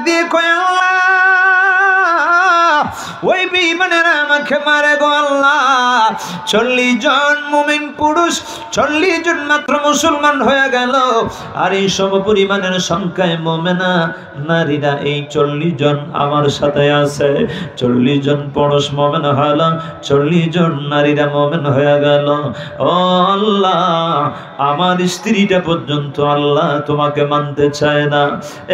দিয়ে কয় আল্লাহ ওই বেঈমানেরা আমাকে মারে গো আল্লাহ। 40 জন মুমিন পুরুষ 40 জন মাত্র মুসলমান হয়ে গেল, আর এই সম পরিমাণের সংখ্যায় মুমিনা নারীরা এই 40 জন আমার সাথে আছে। 40 জন পুরুষ মুমিন হল, 40 জন নারীরা মুমিন হয়ে গেল। ও আল্লাহ, আমার স্ত্রীটা পর্যন্ত আল্লাহ তোমাকে মানতে চায় না।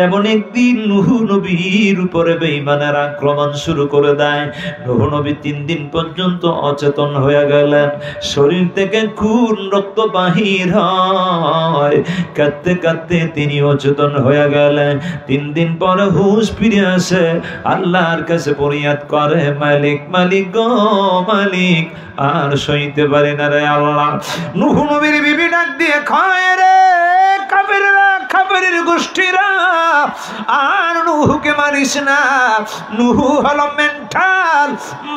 এমন একদিন নূহ নবীর উপরে বেঈমানের আক্রমণ শুরু করে দেয়। নূহ নবী 3 দিন পর্যন্ত অচেতন হয়ে গেলেন, শরীর থেকে খুন রক্ত বাহির হয়, কাঁদতে কাঁদতে তিনি অচেতন হয়ে গেলেন। 3 দিন পরে হুঁশ ফিরে আসে, আল্লাহর কাছে ফরিয়াদ করে, মালিক মালিক গো মালিক, আর সইতে পারি না রে আল্লাহ। নূহ নবীর বিবি ডাক দিয়ে কয় রে কাফেররা, কাফেরের গোষ্ঠীরা, আর নূহকে মারিস না। নূহ হলো মেন্টাল,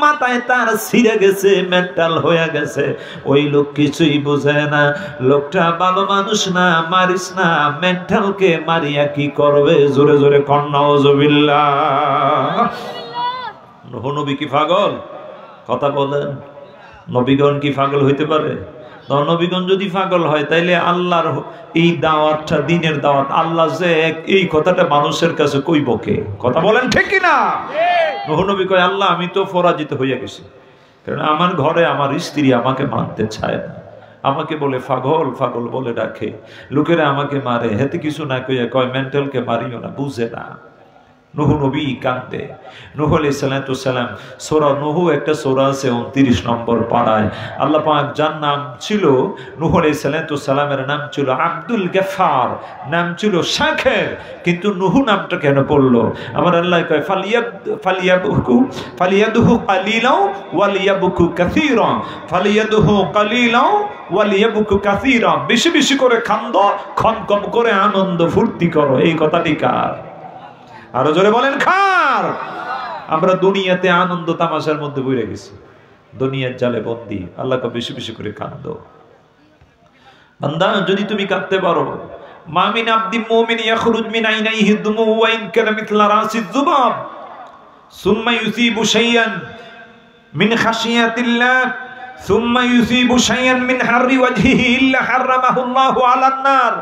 মাথায় তার ছিঁড়ে গেছে, মেন্টাল হয়ে গেছে। ওই লোক কিছুই বোঝে না, লোকটা ভালো মানুষ না, মারিস না। মেন্টালকে মারিয়া কি করবে? জোরে জোরে কন্যা ওযুবিল্লাহ। নূহ নবী কি পাগল? কথা বলেন, নবীগণ কি পাগল হইতে পারে? নবীগণ যদি পাগল হয় তাইলে আল্লাহর এই দাওয়াতটা, দিনের দাওয়াত, আল্লাহ যে এই কথাটা মানুষের কাছে কইব কে? কথা বলেন ঠিক কি না? নূহ নবী কয় আল্লাহ আমি তো পরাজিত হইয়া গেছি, কারণ আমার ঘরে আমার স্ত্রী আমাকে মানতে চায় না, আমাকে বলে পাগল পাগল বলে ডাকে, লোকেরা আমাকে মারে, হেতে কিছু না কইয়া কয় মেন্টালকে মারিও না, বুঝে না। নূহ নবী কান্দে। নূহ আলাইহিস সালাম, সূরা নূহ একটা সূরা আছে 29 নম্বর পারায়। আল্লাহ পাক যার নাম ছিল, নূহ আলাইহিস সালামের নাম ছিল আব্দুল গাফফার, নাম ছিল শাকির, কিন্তু নূহ নামটা কেন পড়লো? আমার আল্লাহ কয় ফালিয়াদহু কালিলাও ওয়ালিয়াবকু কাসীরা, ফালিয়াদহু কালিলাও ওয়ালিয়াবকু কাসীরা, বেশি বেশি করে কান্দো, কম কম করে আনন্দ ফুর্তি করো। এই কথাটি কার? আরো জোরে বলেন কার? আমরা দুনিয়াতে আনন্দ তামাশার মধ্যে পড়ে গেছি, দুনিয়ার জালে বন্দী। আল্লাহকে বেশি বেশি করে কান্দো। বান্দা যদি তুমি কাঁদতে পারো, মা মিন আবদিন মুমিন ইয়াখরুজ মিন আইনাইহি দুমু ওয়া ইন কানা মিথলা রাসিদ যুবাব সুম্মা ইউসিবু শাইয়ান মিন খাশিয়াতিল্লাহ সুম্মা ইউসিবু শাইয়ান মিন হাররি ওয়াজহিহি ইল্লা হারামাহুল্লাহু আলান নার।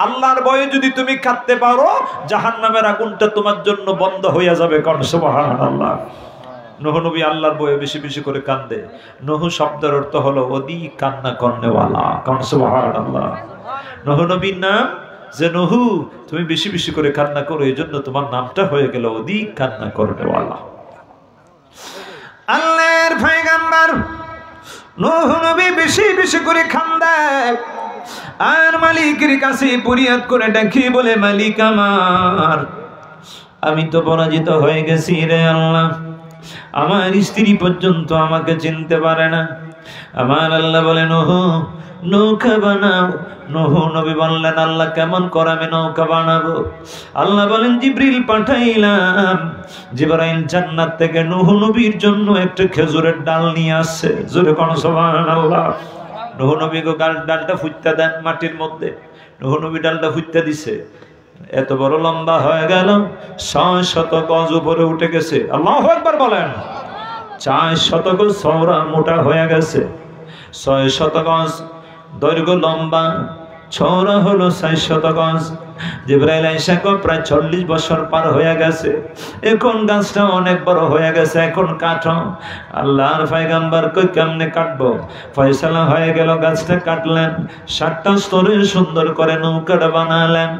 আল্লাহর ভয়ে যদি তুমি কাঁদতে পারো, জাহান্নামের আগুনটা তোমার জন্য বন্ধ হয়ে যাবে। কোন সুবহানাল্লাহ। নূহ নবী আল্লাহর ভয়ে বেশি বেশি করে কান্দে। নূহ শব্দের অর্থ হলো অধিক কান্না করনেওয়ালা। কোন সুবহানাল্লাহ। নূহ নবীর নাম যে নূহ, তুমি বেশি বেশি করে কান্না করো, এজন্য তোমার নামটা হয়ে গেল অধিক কান্না করনেওয়ালা। আল্লাহর পয়গম্বর নূহ নবী বেশি বেশি করে কান্দে, আর মালিকের কাছে ফরিয়াদ করে ডাকি, বলে মালিক আমার, আমি তো পরাজিত হয়ে গেছি রে আল্লাহ, আমার স্ত্রী পর্যন্ত আমাকে চিনতে পারে না। আমার আল্লাহ বলে নূহ নৌকা বানাও। নূহ নবী বললেন আল্লাহ কেমন করে আমি নৌকা বানাবো? আল্লাহ বলেন জিবরিল পাঠাইলাম। জিবরাইল জান্নাত থেকে নূহ নবীর জন্য একটা খেজুরের ডাল নিয়ে আসছে। জোরে কোন সুবহানাল্লাহ। নূহ নবী গো ডালটা ফুটতে দেন মাটির মধ্যে। নূহ নবী ডালটা ফুটতে দিছে, এত বড় লম্বা হয়ে গেল, 600 গজ উপরে উঠে গেছে। আল্লাহু আকবার বলেন। 400 গজ চওড়া মোটা হয়ে গেছে, 600 গজ দৈর্ঘ্য, লম্বা, চওড়া হলো 400 গজ। জিবরাইল আয়েশা কো প্রায় 40 বছর পার হয়ে গেছে, এখন গাছটা অনেক বড় হয়ে গেছে, এখন কাটো। আল্লাহর পয়গম্বর কই কেমনে কাটবো? ফয়সালা হয়ে গেল, গাছটা কাটলেন, 7টা স্তরে সুন্দর করে নৌকাটা বানালেন,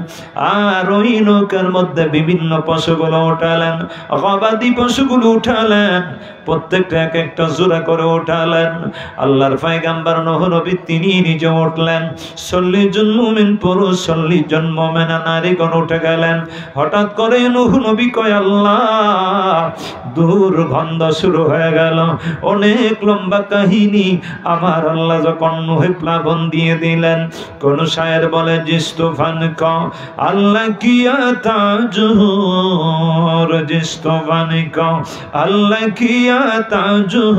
আর ওই নৌকার মধ্যে বিভিন্ন পশুগুলো উঠালেন, গবাদি পশুগুলো উঠালেন, প্রত্যেকটা এক একটা জোড়া করে উঠালেন। আল্লাহর পয়গম্বর নূহ নবী তিনি নিজে উঠলেন, 40 জন মুমিন পুরুষ, 40 জন মুমিনা নারীগণ উঠে গেলেন। হঠাৎ করে নূহ নবী কয় আল্লাহ, দুর্গন্ধ শুরু হয়ে গেল, অনেক লম্বা কাহিনী। আমার আল্লাহ যখন নূহে প্লাবন দিয়ে দিলেন, কোন শায়ের বলে জিস্তুফান ক আল্লাহ কিয়া তাজুর तंदुर जिस तूफान को अल्लाह किया ताजुर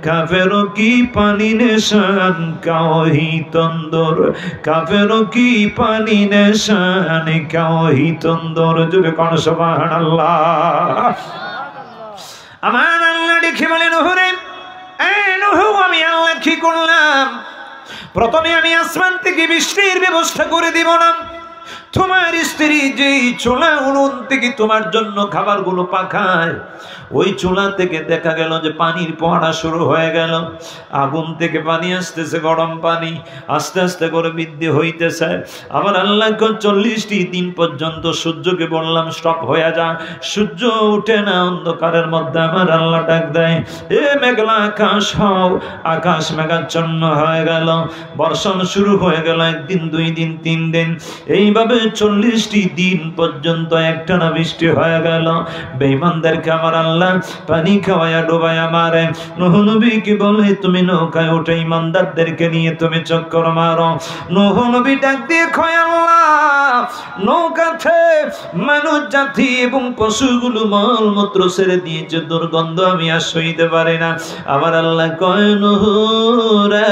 काफिरों की पानी निशान का वही तंदुर काफिरों की पानी निशान का वही तंदुर जुरे कौन सुभान अल्लाह আমার আল্লাহ দেখে বলেন ওরে এই নূহ আমি আল্লাহ কি করলাম প্রথমে আমি আসমান থেকে বৃষ্টির ব্যবস্থা করে দিব না তোমার স্ত্রী যেই চুলা উনুন থেকে তোমার জন্য খাবারগুলো পাকায় ওই চুলা থেকে দেখা গেল যে পানির ফোয়ারা শুরু হয়ে গেল আগুন থেকে পানি আসতেছে গরম পানি আস্তে আস্তে করে বৃদ্ধি হইতেছে আমার আল্লাহকে 40টি দিন পর্যন্ত সূর্যকে বললাম স্টপ হয়ে যা সূর্য উঠে না অন্ধকারের মধ্যে আমার আল্লাহ ডাক দেয় এ মেঘলা আকাশ হও আকাশ মেঘাচ্ছন্ন হয়ে গেল বর্ষণ শুরু হয়ে গেল একদিন দুই দিন তিন দিন এইভাবে 40টি দিন পর্যন্ত একটানা বৃষ্টি হয়ে গেল বেঈমানদেরকে আমার আল্লাহ পানি খাওয়ায়া ডুবায়া মারে নূহ নবীকে বলে তুমি নৌকায় উঠে ঈমানদারদেরকে নিয়ে তুমি চক্কর মারো নূহ নবী ডাক দিয়ে কয় আল্লাহ নৌকাতে মানুষ জাতি এবং পশুগুলো মলমূত্র ছেড়ে দিয়েছে দুর্গন্ধ আমি আর সইতে পারি না আমার আল্লাহ কয় নূহ রে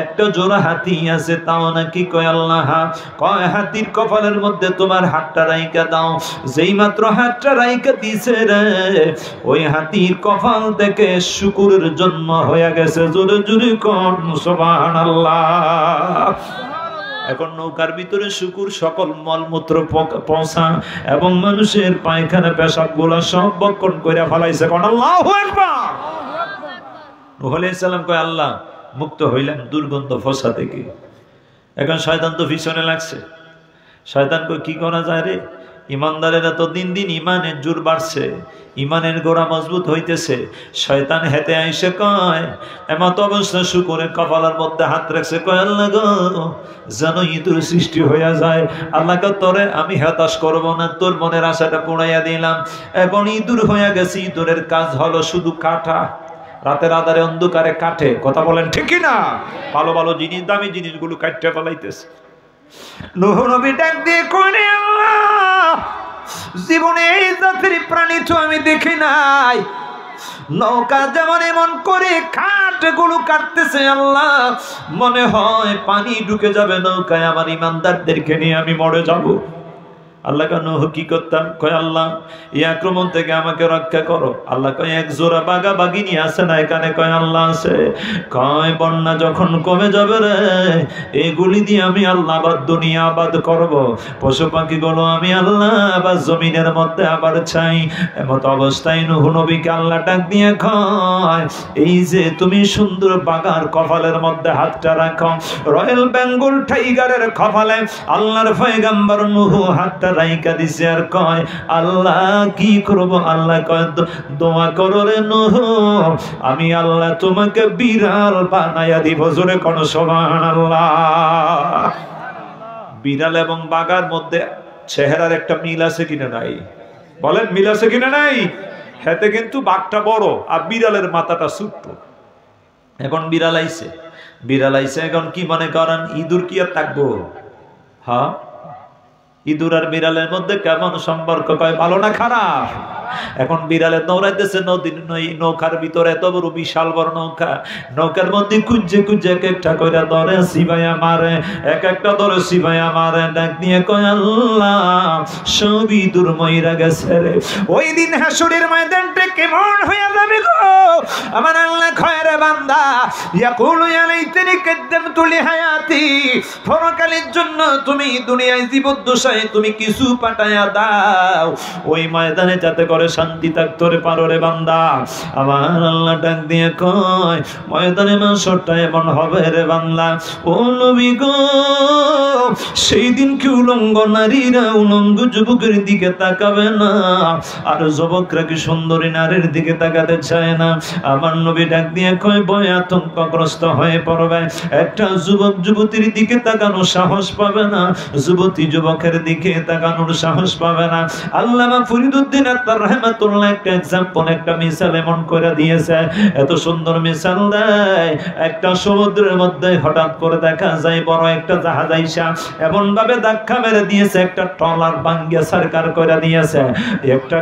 একটা জোড়া হাতি আছে তাও নাকি কয় আল্লাহ কয় হাতির কপালের মধ্যে তোমার হাতটা রাইখা দাও যেই মাত্র হাতটা রাইখা দিছে রে ওই হাতির কপাল থেকে শুকুরের জন্ম হয়ে গেছে জোরে জোরে কোন সুবহানাল্লাহ এখন নৌকার ভিতরে শুকুর সকল মলমূত্র পচা এবং মানুষের পায়খানা পেশাব গুলা সব বক্ষণ করে ফেলাইছে কোন আল্লাহু আকবার নূহ আলাইহিস সালাম কয় আল্লাহ মুক্ত হইলাম দুর্গন্ধ ফসা থেকে এখন শয়তান তো পিছনে লাগছে শয়তান কই কি করা যায় রে ইমানদারেরা তো দিন দিন ইমানের জোর বাড়ছে ইমানের গোড়া মজবুত হইতেছে শয়তান হেতে আইসে কয় এমত অবস্থা শুকরের কপালের মধ্যে হাত রাখছে কয় আল্লাহ গো যেন ইঁদুর সৃষ্টি হইয়া যায় আল্লাহকে তোরে আমি হতাশ করব না তোর মনের আশাটা পুড়াইয়া দিলাম এখন ইঁদুর হইয়া গেছে ইঁদুরের কাজ হলো শুধু কাটা রাতের আধারে অন্ধকারে কাটে কথা বলেন ঠিক না ভালো ভালো জিনিস দামি জিনিসগুলো কাটতে ফলাইতেছে নূহ নবী ডাক দিয়ে কয় আল্লাহ জীবনে এই জাতির প্রাণী তো আমি দেখি নাই নৌকা যেমন এমন করে কাঠগুলো কাটতেছে আল্লাহ মনে হয় পানি ঢুকে যাবে নৌকায় আমার ইমানদারদেরকে নিয়ে আমি মরে যাব আল্লাহ নূহ কি করতাম কয় আল্লাহ এই আক্রমণ থেকে আমাকে রক্ষা করো আল্লাহ কয় এক জোড়া বাঘা বাঘিনী আছে না এখানে কয় আল্লাহ আছে কয় বন্যা যখন কমে যাবে রে এগুলি দিয়ে আমি আল্লাহ আবার দুনিয়া আবাদ করব পশু পাখিগুলো আমি আল্লাহ আবার জমিনের মধ্যে আবার চাই এমত অবস্থায় নূহ নবীকে আল্লাহ ডাক দিয়ে কয় এই যে তুমি সুন্দর বাঘার কপালের মধ্যে হাতটা রাখো রয়্যাল বেঙ্গল টাইগারের কপালে আল্লাহর পয়গম্বর নূহ হাতটা রাইকা দিছে আর কয় আল্লাহ কি করব আল্লাহ কয় দোয়া করো রে নূহ আমি আল্লাহ তোমাকে বিড়াল বানায়া দিব জোরে কোন সুবহানাল্লাহ বিড়াল এবং বাঘার মধ্যে চেহারার একটা মিল আছে কিনা নাই বলেন মিল আছে কিনা নাই হেতে কিন্তু বাঘটা বড় আর বিড়ালের মাথাটা ছোট এখন বিড়াল আইছে এখন কি মনে করেন ইঁদুর কি আর থাকবো হ্যাঁ ইঁদুর আর বিড়ালের মধ্যে কেমন সম্পর্ক কয় ভালো না খারাপ এখন বিড়ালে দৌড়াইতেছে নৌকার ভিতরে এত বড় বিশাল বড় নৌকার মধ্যে কুঁজে কুঁজে এক একটা করে ধরে সিবাইয়া মারে এক একটা ধরে সিবাইয়া মারে ডাক দিয়ে কয় আল্লাহ সব ইঁদুর মইরা গেছে রে ওই দিন হাসরের ময়দানটা কেমন হয়ে যাবে গো আমার আল্লাহ কয় রে বান্দা ইয়াকুলু ইয়া লাইতানি কাদ্দামতু লিহায়াতি পরকালের জন্য তুমি দুনিয়ায় জীবদ্দশায় তুমি কিছু পাঠায়া দাও ওই ময়দানে যাতে করে শান্তি থাকতে পারো রে বান্দা আমার আল্লাহ ডাক দিয়ে কয় ময়দানে মাসরটা এমন হবে রে বান্দা ও নবী গো সেই দিন কি উলঙ্গ নারীরা উলঙ্গ যুবকের দিকে তাকাবে না আর যুবকরা কি সুন্দরী নারীর দিকে তাকাতে চায় না আমার নবী ডাক দিয়ে কয় ভয় আতঙ্কগ্রস্ত হয়ে পড়বে একটা যুবক যুবতীর দিকে তাকানোর সাহস পাবে না যুবতী যুবকের দিকে তাকানোর সাহস পাবে না আল্লামা ফরিদউদ্দিন আত্মার রাহমাতুল্লাহ একটা এক্সাম্পল, একটা মিসাল এমন করে দিয়েছে, এত সুন্দর মিসাল দেয়। একটা সমুদ্রের মধ্যে হঠাৎ করে দেখা যায় বড় একটা জাহাজ আইসা এমন ভাবে ধাক্কা মেরে দিয়েছে, একটা ট্রলার ভাঙ্গিয়া সরকার করে দিয়েছে। একটা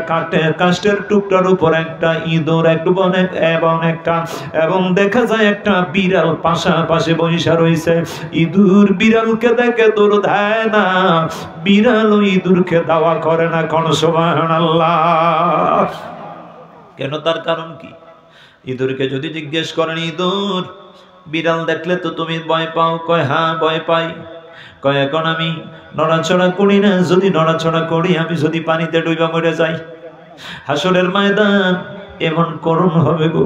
কাষ্টের টুকরার উপর একটা ইঁদুর এবং দেখা যায় একটা বিড়াল পাশাপাশি বসে রয়েছে। ইঁদুর বিড়ালকে দেখে দৌড় দেয় না, বিড়াল ও ইঁদুরকে দাওয়া করে না। কোন সুবহানাল্লাহ। কেন? তার কারণ কি? ইঁদুরকে যদি জিজ্ঞেস করেন, ইঁদুর বিড়াল দেখলে তো তুমি ভয় পাও? কয় হ্যাঁ ভয় পাই। কয় এখন আমি নড়াচড়া করি না, যদি নড়াচড়া করি আমি যদি পানিতে ডুইবা মরে যাই, হাসরের ময়দান এমন করুণ হবে গো।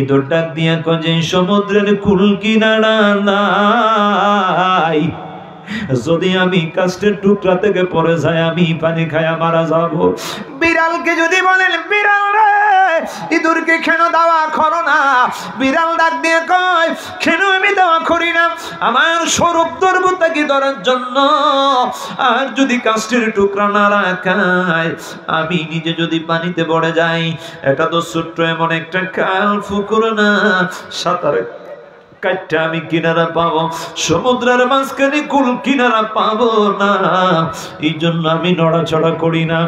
ইঁদুর ডাক দিয়া কয় যে সমুদ্রের কুল কিনারা নাই, যদি আমি কাষ্টের টুকরা থেকে পড়ে যাই আমি পানি খায়া মারা যাব। বিড়ালকে যদি বলেন, বিড়াল রে ইঁদুরকে কেন দাওয়া করো না? বিড়াল ডাক দিয়ে কয়, কেন আমি দাওয়া করি না? আমার স্বরূপ ধরব তাকে ধরার জন্য। আর যদি কাষ্টের টুকরা না রাখায় আমি নিজে যদি পানিতে পড়ে যাই, এটা তো ছোট্ট এমন একটা কাল পুকুর না, সাঁতার কাটটা আমি কিনারা পাবো, সমুদ্রের মাঝখানে কুল কিনারা পাবো না। এই জন্য আমি নড়াচড়া করি না।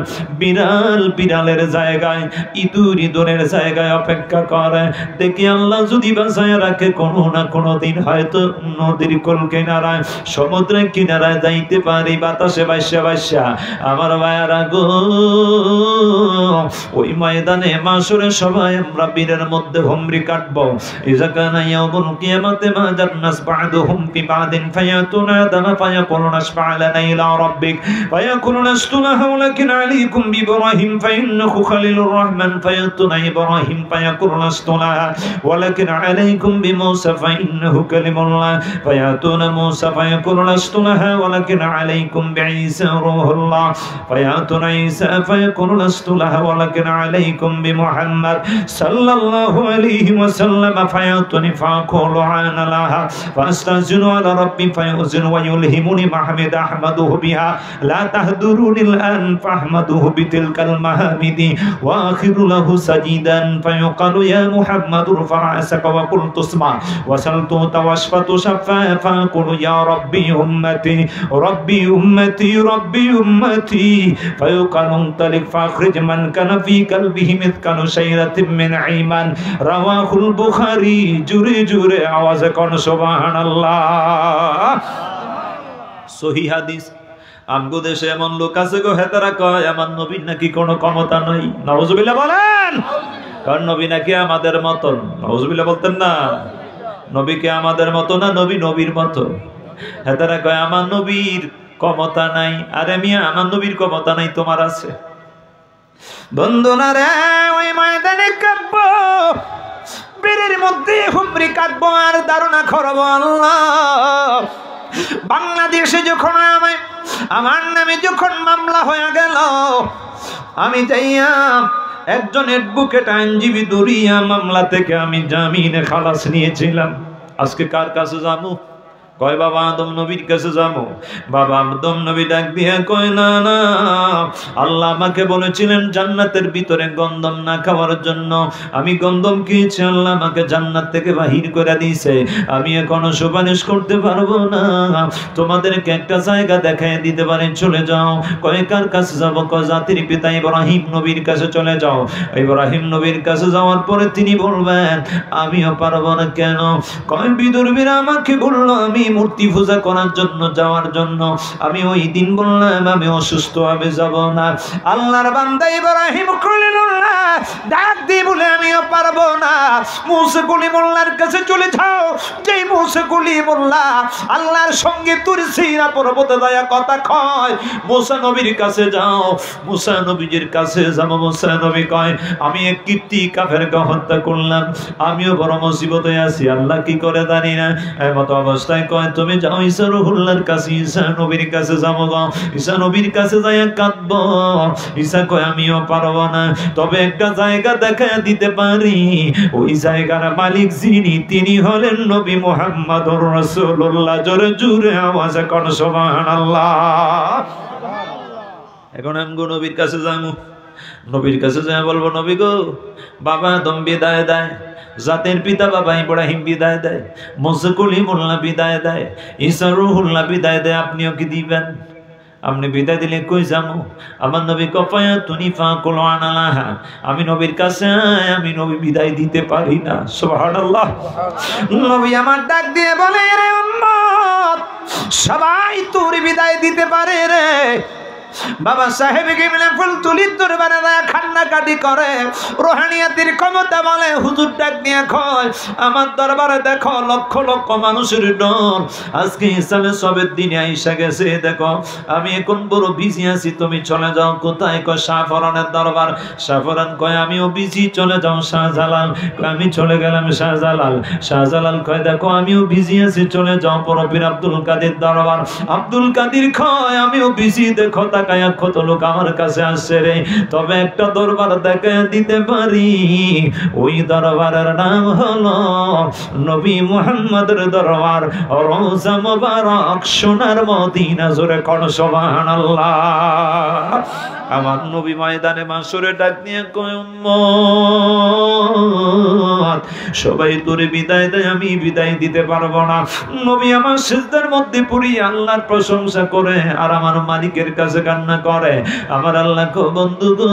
বিড়াল বিড়ালের জায়গায়, ইঁদুর ইঁদুরের জায়গায় অপেক্ষা করে। দেখি আল্লাহ যদি বাঁচায় রাখে, কোনো না কোনো দিন হয়তো নদীর কুল কিনারায়, সমুদ্রের কিনারায় যাইতে পারি, বাতাসে বাইসা বাইসা। আমার ভাইয়ারা গো, ওই ময়দানে মাসরে সবাই আমরা বীরের মধ্যে হুমরি কাটবো। ইজাকানা ইয়াউমুল কিয়ামাতি মা জান্নাস বা'দুহুম ফি বা'দিন ফায়াতুনা আদামা ফায়াকুলুনা আশফা' লানা ইলা রাব্বিক ফায়াকুলুনা আশতুলাহা ওয়ালাকিন আলাইকুম বিইব্রাহিম ফাইন্নাহু খালিলুর রহমান ফায়াতুনা ইব্রাহিম ফায়াকুলুনা আশতুলাহা ওয়ালাকিন আলাইকুম বিমূসা ফাইন্নাহু কালিমুল্লাহ ফায়াতুনা মূসা ফায়াকুলুনা আশতুলাহা ওয়ালাকিন আলাইকুম বিঈসা রূহুল্লাহ ফায়াতুনা ঈসা ফায়াকুলুনা আশতুলাহা ওয়ালাকিন আলাইকুম বিমুহাম্মাদ সাল্লাল্লাহু আলাইহি ওয়াসাল্লাম ফায়াতুনি ফাকুলু আনা লাহা ফাস্তাজিনু আলা রাব্বি ফায়ুজিনু ওয়া ইউলহিমুনি মাহমিদ আহমাদুহু বিহা লা তাহদুরুনিল আন ফাহমাদুহু বিতিলকাল মাহামিদি ওয়া আখিরু লাহু সাজিদান ফায়ুকালু ইয়া মুহাম্মাদুর ফারাসাকা ওয়া কুল তুসমা ওয়া সালতু তাওয়াশফাতু শাফা ফাকুলু ইয়া রাব্বি উম্মতি রাব্বি উম্মতি রাব্বি উম্মতি ফায়ুকালু তালিক ফাখরিজ মান কানা ফি কলবিহি মিসকালু শাইরাতিন মিন ঈমান রাওয়াহুল বুখারী। জুরে জুরে আওয়াজে কোন সুবহানাল্লাহ। সহিহ হাদিস। আমগো দেশে এমন লোক আছে গো, হেতারা কয় আমার নবীর নাকি কোনো ক্ষমতা নাই। নাউজুবিল্লাহ বলেন। কারণ নবী নাকি আমাদের মতন। নাউজুবিল্লাহ বলতেন না? নবীকে আমাদের মতো না, নবী নবীর মতো। হেতারা কয় আমার নবীর ক্ষমতা নাই। আরে মিয়া, আমার নবীর ক্ষমতা নাই, তোমার আছে। বন্ধুরা রে, ওই ময়দানে কাঁদবো, বীরের মধ্যে হুমরি কাটবো আর ধারণা করবো আল্লাহ। বাংলাদেশে যখন আমার নামে যখন মামলা হয়ে গেল, আমি যাইয়া একজন অ্যাডভোকেট আইনজীবী দরিয়া মামলা থেকে আমি জামিনে খালাস নিয়েছিলাম। আজকে কার কাছে যাবো? কয় বাবা আদম নবীর কাছে যাবো। বাবা আদম নবী ডাক দিয়ে কয় না না, আল্লাহ আমাকে বলেছিলেন জান্নাতের ভিতরে গন্ধম না খাওয়ার জন্য। আমি গন্ধম খেয়েছি, আল্লাহ আমাকে জান্নাত থেকে বাহির করে দিয়েছে। আমি এখনো সুপারিশ করতে পারবো না। তোমাদেরকে একটা জায়গা দেখায় দিতে পারে, চলে যাও। কয় কার কাছে যাবো? কয় জাতির পিতা ইব্রাহিম নবীর কাছে চলে যাও। ইব্রাহিম নবীর কাছে যাওয়ার পরে তিনি বলবেন আমিও পারবো না। কেন? কয় বিদুর্বীরা আমাকে বললো আমি মূর্তি পূজা করার জন্য যাওয়ার জন্য। আমি ওই দিন বললাম আমি অসুস্থ, আমি যাব না। আল্লাহর বান্দা ইব্রাহিম খলিলুল্লাহ ডাক দিয়ে বলে আমিও পারবো না। মুসা কলিমুল্লাহর কাছে চলে যাও। যেই মুসা কলিমুল্লাহ আল্লাহর সঙ্গে তুর সিরা পর্বতে দয়া কথা কয়, মুসা নবীর কাছে যাও। মুসা নবীর কাছে যাবো। মুসা নবী কয় আমি এক কীর্তি কাফেরকে হত্যা করলাম, আমিও বড় মুসিবতে আছি, আল্লাহ কি করে জানি না। এমত অবস্থায় কয় তুমি যাও ঈসা রুহুল্লাহর কাছে, ঈসা নবীর কাছে যাবো। ঈসা নবীর কাছে যাইয়া কাঁদবো। ঈসা কয় আমিও পারবো না, তবে একটা জায়গা দেখায় দিতে পারি। ওই জায়গার মালিক যিনি, তিনি হলেন নবী মুহাম্মদুর রাসূলুল্লাহ। জোরে জোরে আওয়াজে কোন সুবহানাল্লাহ। এখন আমি নবীর কাছে যাবো। নবীর কাছে যায় বলবো, নবী গো, বাবা আদম বিদায় দেয়, জাতের পিতা বাবা ইব্রাহিম বিদায় দেয়, মুসা কলিমুল্লাহ বিদায় দেয়, ঈসা রূহুল্লাহ বিদায় দেয়, আপনিও কি দিবেন? আপনি বিদায় দিলে কই যাবো? আমার নবী কফায়া তুনিফা কোলানালাহা, আমি নবীর কাছে আমি নবী বিদায় দিতে পারি না। সুবহানাল্লাহ। নবী আমার ডাক দিয়ে বলে, রে উম্মত, সবাই তোর বিদায় দিতে পারে রে। বাবা সাহেব ইবনে ফুলতুলির দরবারে কান্নাকাটি করে, রোহানিয়াতির ক্ষমতা বলে, হুজুর ডাক নিয়ে কয়, আমার দরবারে দেখো লক্ষ লক্ষ মানুষের ডর, আজকে ইসলামের সবের দিনে আইসা গেছে, দেখো আমি এখন বড় বিজি আছি, তুমি চলে যাও। কোথায়? কয় শাহফরানের দরবার। শাহফরান কয় আমিও বিজি, চলে যাও। শাহজালাল কয় আমি চলে গেলাম। শাহজালাল শাহজালাল কয় দেখো আমিও বিজি আছি, চলে যাও। পরপীর আব্দুল কাদের দরবার। আব্দুল কাদের কয় আমিও বিজি, দেখো কত লোক আমার কাছে আসছে রে, তবে একটা দরবার দেখা দিতে পারি, ওই দরবারের নাম হলো নবী মুহাম্মদের দরবার, রওজা মুবারক, সোনার মদিনা। জোরে কোন সুবহানাল্লাহ। আমার নবী ময়দানে মাশরে ডাক নিয়ে কয়, উম্মত সবাই তোরে বিদায় দেয়, আমি বিদায় দিতে পারবো না। নবী আমার সিজদার মধ্যে পড়ি আল্লাহর প্রশংসা করে আর আমার মালিকের কাছে কান্না করে, আমার আল্লাহ গো, বন্ধু গো,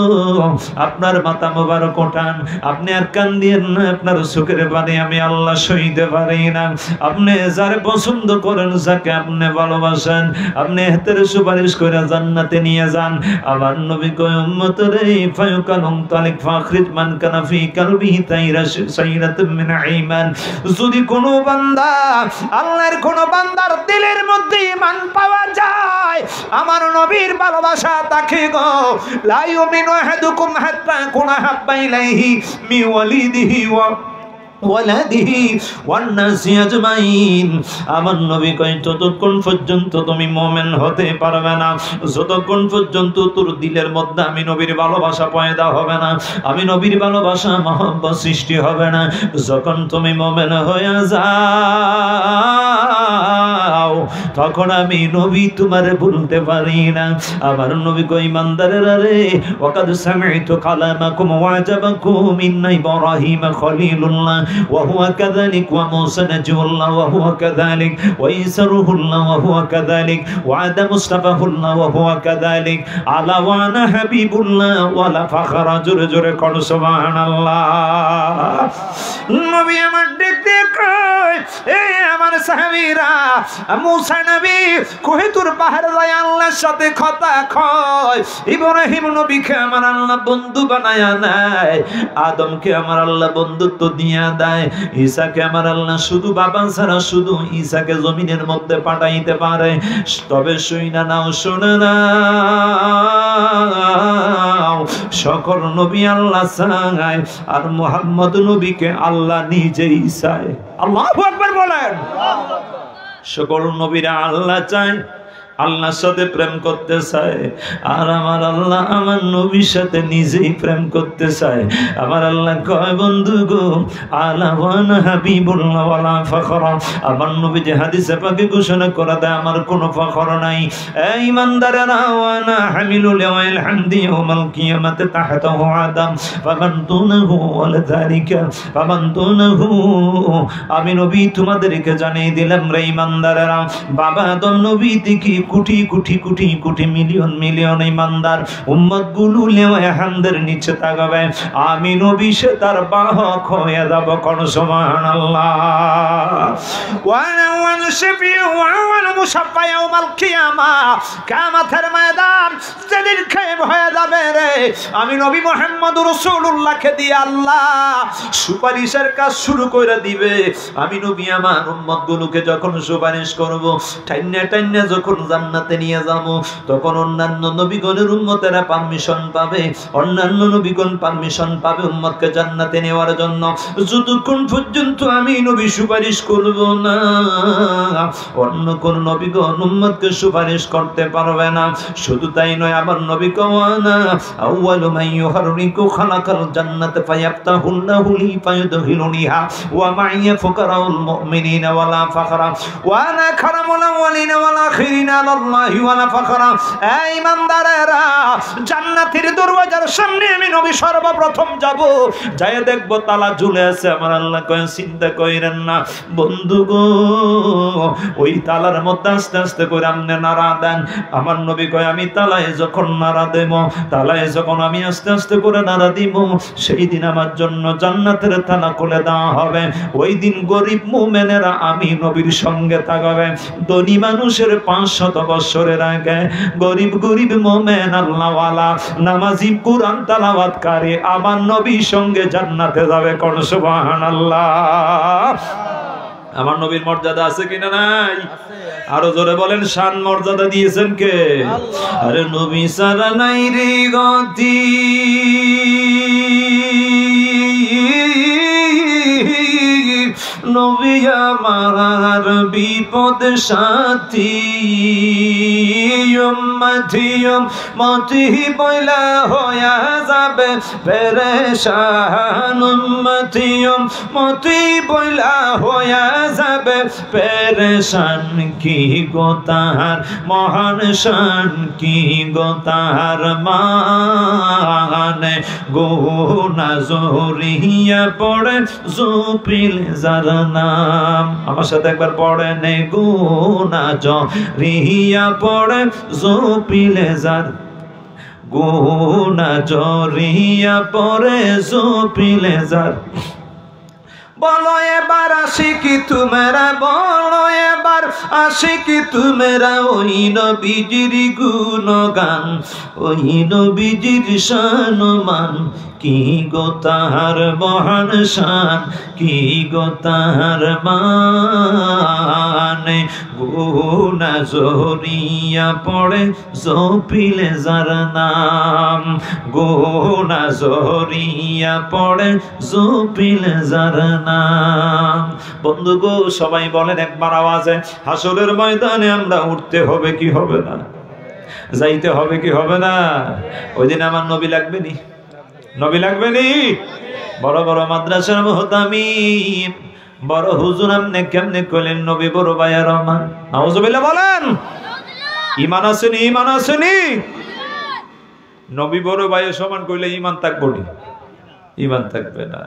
আপনার মাথা মোবারক ওঠান, আপনি আর কান্দিয়েন না, আপনার চোখের পানি আমি আল্লাহ সইতে পারি না। আপনি যারে পছন্দ করেন, যাকে আপনি ভালোবাসেন, আপনি হাতের সুপারিশ করে জান্নাতে নিয়ে যান। আমার নবী কয়, উম্মত রে, ফায়ুকালুম তালিক ফাখরিজ মান কানা ফি কলবিহি সাইরাতুম মিন ঈমান। যদি কোনো বান্দা, আল্লাহর কোনো বান্দার দিলের মধ্যে ঈমান পাওয়া যায়, আমার নবীর ভালোবাসা তাকে গো, লা ইউমিনু আহাদুকুম হাত্তা কুনা হাব্বা ইলাইহি মি ওয়ালিদিহি ওয়া ওয়ালাদিহি ওয়ান নাসি আজমাইন। আমার নবী কয়, যতক্ষণ পর্যন্ত তুমি মুমিন হতে পারবে না, যতক্ষণ পর্যন্ত তোর দিলের মধ্যে আমি নবীর ভালোবাসা পয়দা হবে না, আমি নবীর ভালোবাসা মহব্বত সৃষ্টি হবে না। যখন তুমি মুমিন হয়ে যাও, তখন আমি নবী তোমারে ভুলতে পারি না। আমার নবী কয়, ইমানদারেরা রে, ওয়াকাদ সামি'তু কালামাকুম ওয়া আজাবাকুম ইন্না ইব্রাহিম খলিলুল্লাহ وهو كذلك وموسى نجي الله وهو كذلك وعيسى روح الله وهو كذلك وعاد مصطفى الله وهو كذلك على وانا حبيب الله ولا فخر جر جر قل سبحان الله। নবী আমার দেখতে কয়, এই আমার সাহাবীরা, মুসা নবী কোহিতুর পাহাড়ে যায় আল্লাহর সাথে কথা কয়, ইব্রাহিম নবীকে আমার আল্লাহ বন্ধু বানায়া নেয়, আদমকে আমার আল্লাহ বন্ধুত্ব দিয়া দেয়, ঈসাকে আমার আল্লাহ শুধু বাবা ছাড়া শুধু ঈসাকে জমিনের মধ্যে পাঠাইতে পারে। তবে শুইনা নাও, শুনে নাও, সকল নবী আল্লাহ চায় আর মুহাম্মদ নবীকে আল্লাহ নিজেই চায়। আল্লাহু আকবার বলেন। সকল নবীরা আল্লাহ চায়, আল্লাহর সাথে প্রেম করতে চায়, আর আমার আল্লাহ আমার নবীর সাথে নিজেই প্রেম করতে চায়। আমার আল্লাহ কয়, বন্ধু গো, আলা ওয়ানা হাবিবুল্লাহ ওয়ালা ফখরা। আমার নবী যে হাদিসে পাকে ঘোষণা করে দেয়, আমার কোনো ফখর নাই। এই ইমানদারেরা, ওয়ানা হামিলু লিওয়াইল হামদি ইয়াউমাল কিয়ামাতি তাহতাহু আদম ফামান দুনাহু ওয়ালা যালিকা ফামান দুনাহু। আমি নবী তোমাদেরকে জানিয়ে দিলাম রে ইমানদারেরা, বাবা আদম নবী থেকে কোটি কোটি কোটি কোটি মিলিয়ন মিলিয়ন ইমানদার উম্মত গুলো লেওয়া হামদের নিচে তাকাবে, আমি নবী সে তার বাহক হয়ে যাব। কোন সুবহানাল্লাহ। ওয়ান শাফিউ ওয়ান মুশাফফা ইয়াউমাল কিয়ামা, কিয়ামতের ময়দান যেদিন কায়েম হয়ে যাবে রে, আমি নবী মুহাম্মদ রাসূলুল্লাহকে দিয়ে আল্লাহ সুপারিশের কাজ শুরু করে দিবে। আমি নবী আমার উম্মত গুলোকে যখন সুপারিশ করব, টাইন্না টাইন্না যখন জান্নাতে নিয়ে যাব, তখন অন্যান্য নবীগণের উম্মতেরা পারমিশন পাবে, অন্যান্য নবীগণ পারমিশন পাবে উম্মতকে জান্নাতে নেওয়ার জন্য। যতক্ষণ পর্যন্ত আমি নবী সুপারিশ করব না, অন্য কোন নবীগণ উম্মতকে সুপারিশ করতে পারবে না। শুধু তাই নয়, আমার নবী কওয়ানা আউয়ালু মান ইউহাররিকু খালাকাল জান্নাতা ফায়াফতাহুল্লাহু লি ফায়ুদখিলুনিহা ওয়া মা'ইয়া ফুকারাউল মুমিনিনা ওয়ালা ফাখরা ওয়া আনা কারামুল আউয়ালিনা ওয়াল আখিরিনা আল্লাহি ওয়ালা ফাখরা। এই ইমানদারেরা, জান্নাত জান্নাতের দরওয়াজার সামনে আমি নবী সর্বপ্রথম যাব, যাই দেখবো তালা ঝুলে আছে। আমার আল্লাহ কয় চিন্তা কইরেন না বন্ধু গো, ওই তালার মধ্যে আস্তে আস্তে করে আমনে নাড়া দেন। আমার নবী কয় আমি তালায় যখন নাড়া দেব, তালায় যখন আমি আস্তে আস্তে করে নাড়া দিব, সেই দিন আমার জন্য জান্নাতের তালা খুলে দেওয়া হবে। ওই দিন গরিব মুমিনেরা আমি নবীর সঙ্গে থাকবে। ধনী মানুষের 500 বছরের আগে গরিব গরিব মুমিন আল্লাহওয়ালা নামাজি কুরআন তেলাওয়াতকারী আমার নবীর সঙ্গে জান্নাতে যাবে। কোন সুবহানাল্লাহ। আমার নবীর মর্যাদা আছে কিনা নাই? আরো জোরে বলেন, শান মর্যাদা দিয়েছেন কে? আরে নবী সারা নাই রে গতি, নবী আমার বিপদ সাথী, উম্মতি বইলা হইয়া যাবে পেরেশান, উম্মতি বইলা হইয়া যাবে পেরেশান। কি গো তাহার মহান শান, কি গো তাহার মানে, গুনাহ জড়িয়ে পড়ে জুপিল যার নাম। আমার সাথে একবার পড়ে নে, গুনাহ জড়িয়ে পড়ে জুপিলে যার, গুনাহ জড়িয়ে পড়ে জুপিলে যার। বলো এবার আশিকি তোমরা, বলো এবার আশিকি তোমরা ওই নবীজির গুণগান, ওই নবীজির শানমান। কি গো তাহার মহান শান, কি গো তাহার মানে, গুনাহ জড়িয়ে পড়ে জপিলে যার নাম, গুনাহ জড়িয়ে পড়ে জপিলে যার নাম। বন্ধু গো, সবাই বলেন একবার আওয়াজে, হাসরের ময়দানে আমরা উঠতে হবে কি হবে না? যাইতে হবে কি হবে না? ওই দিন আমার নবী লাগবে নি? নবী লাগবে নি? বড় বড় মাদ্রাসার মুহতামিম, বড় হুজুর আপনি কেমনে কইলেন নবী বড় ভাইয়া রহমান? নাউজুবিল্লাহ বলেন। ঈমান আসেনি? ঈমান আসেনি? নবী বড় ভাইয়ের সমান কইলে ঈমান থাকবে না? ঈমান থাকবে না।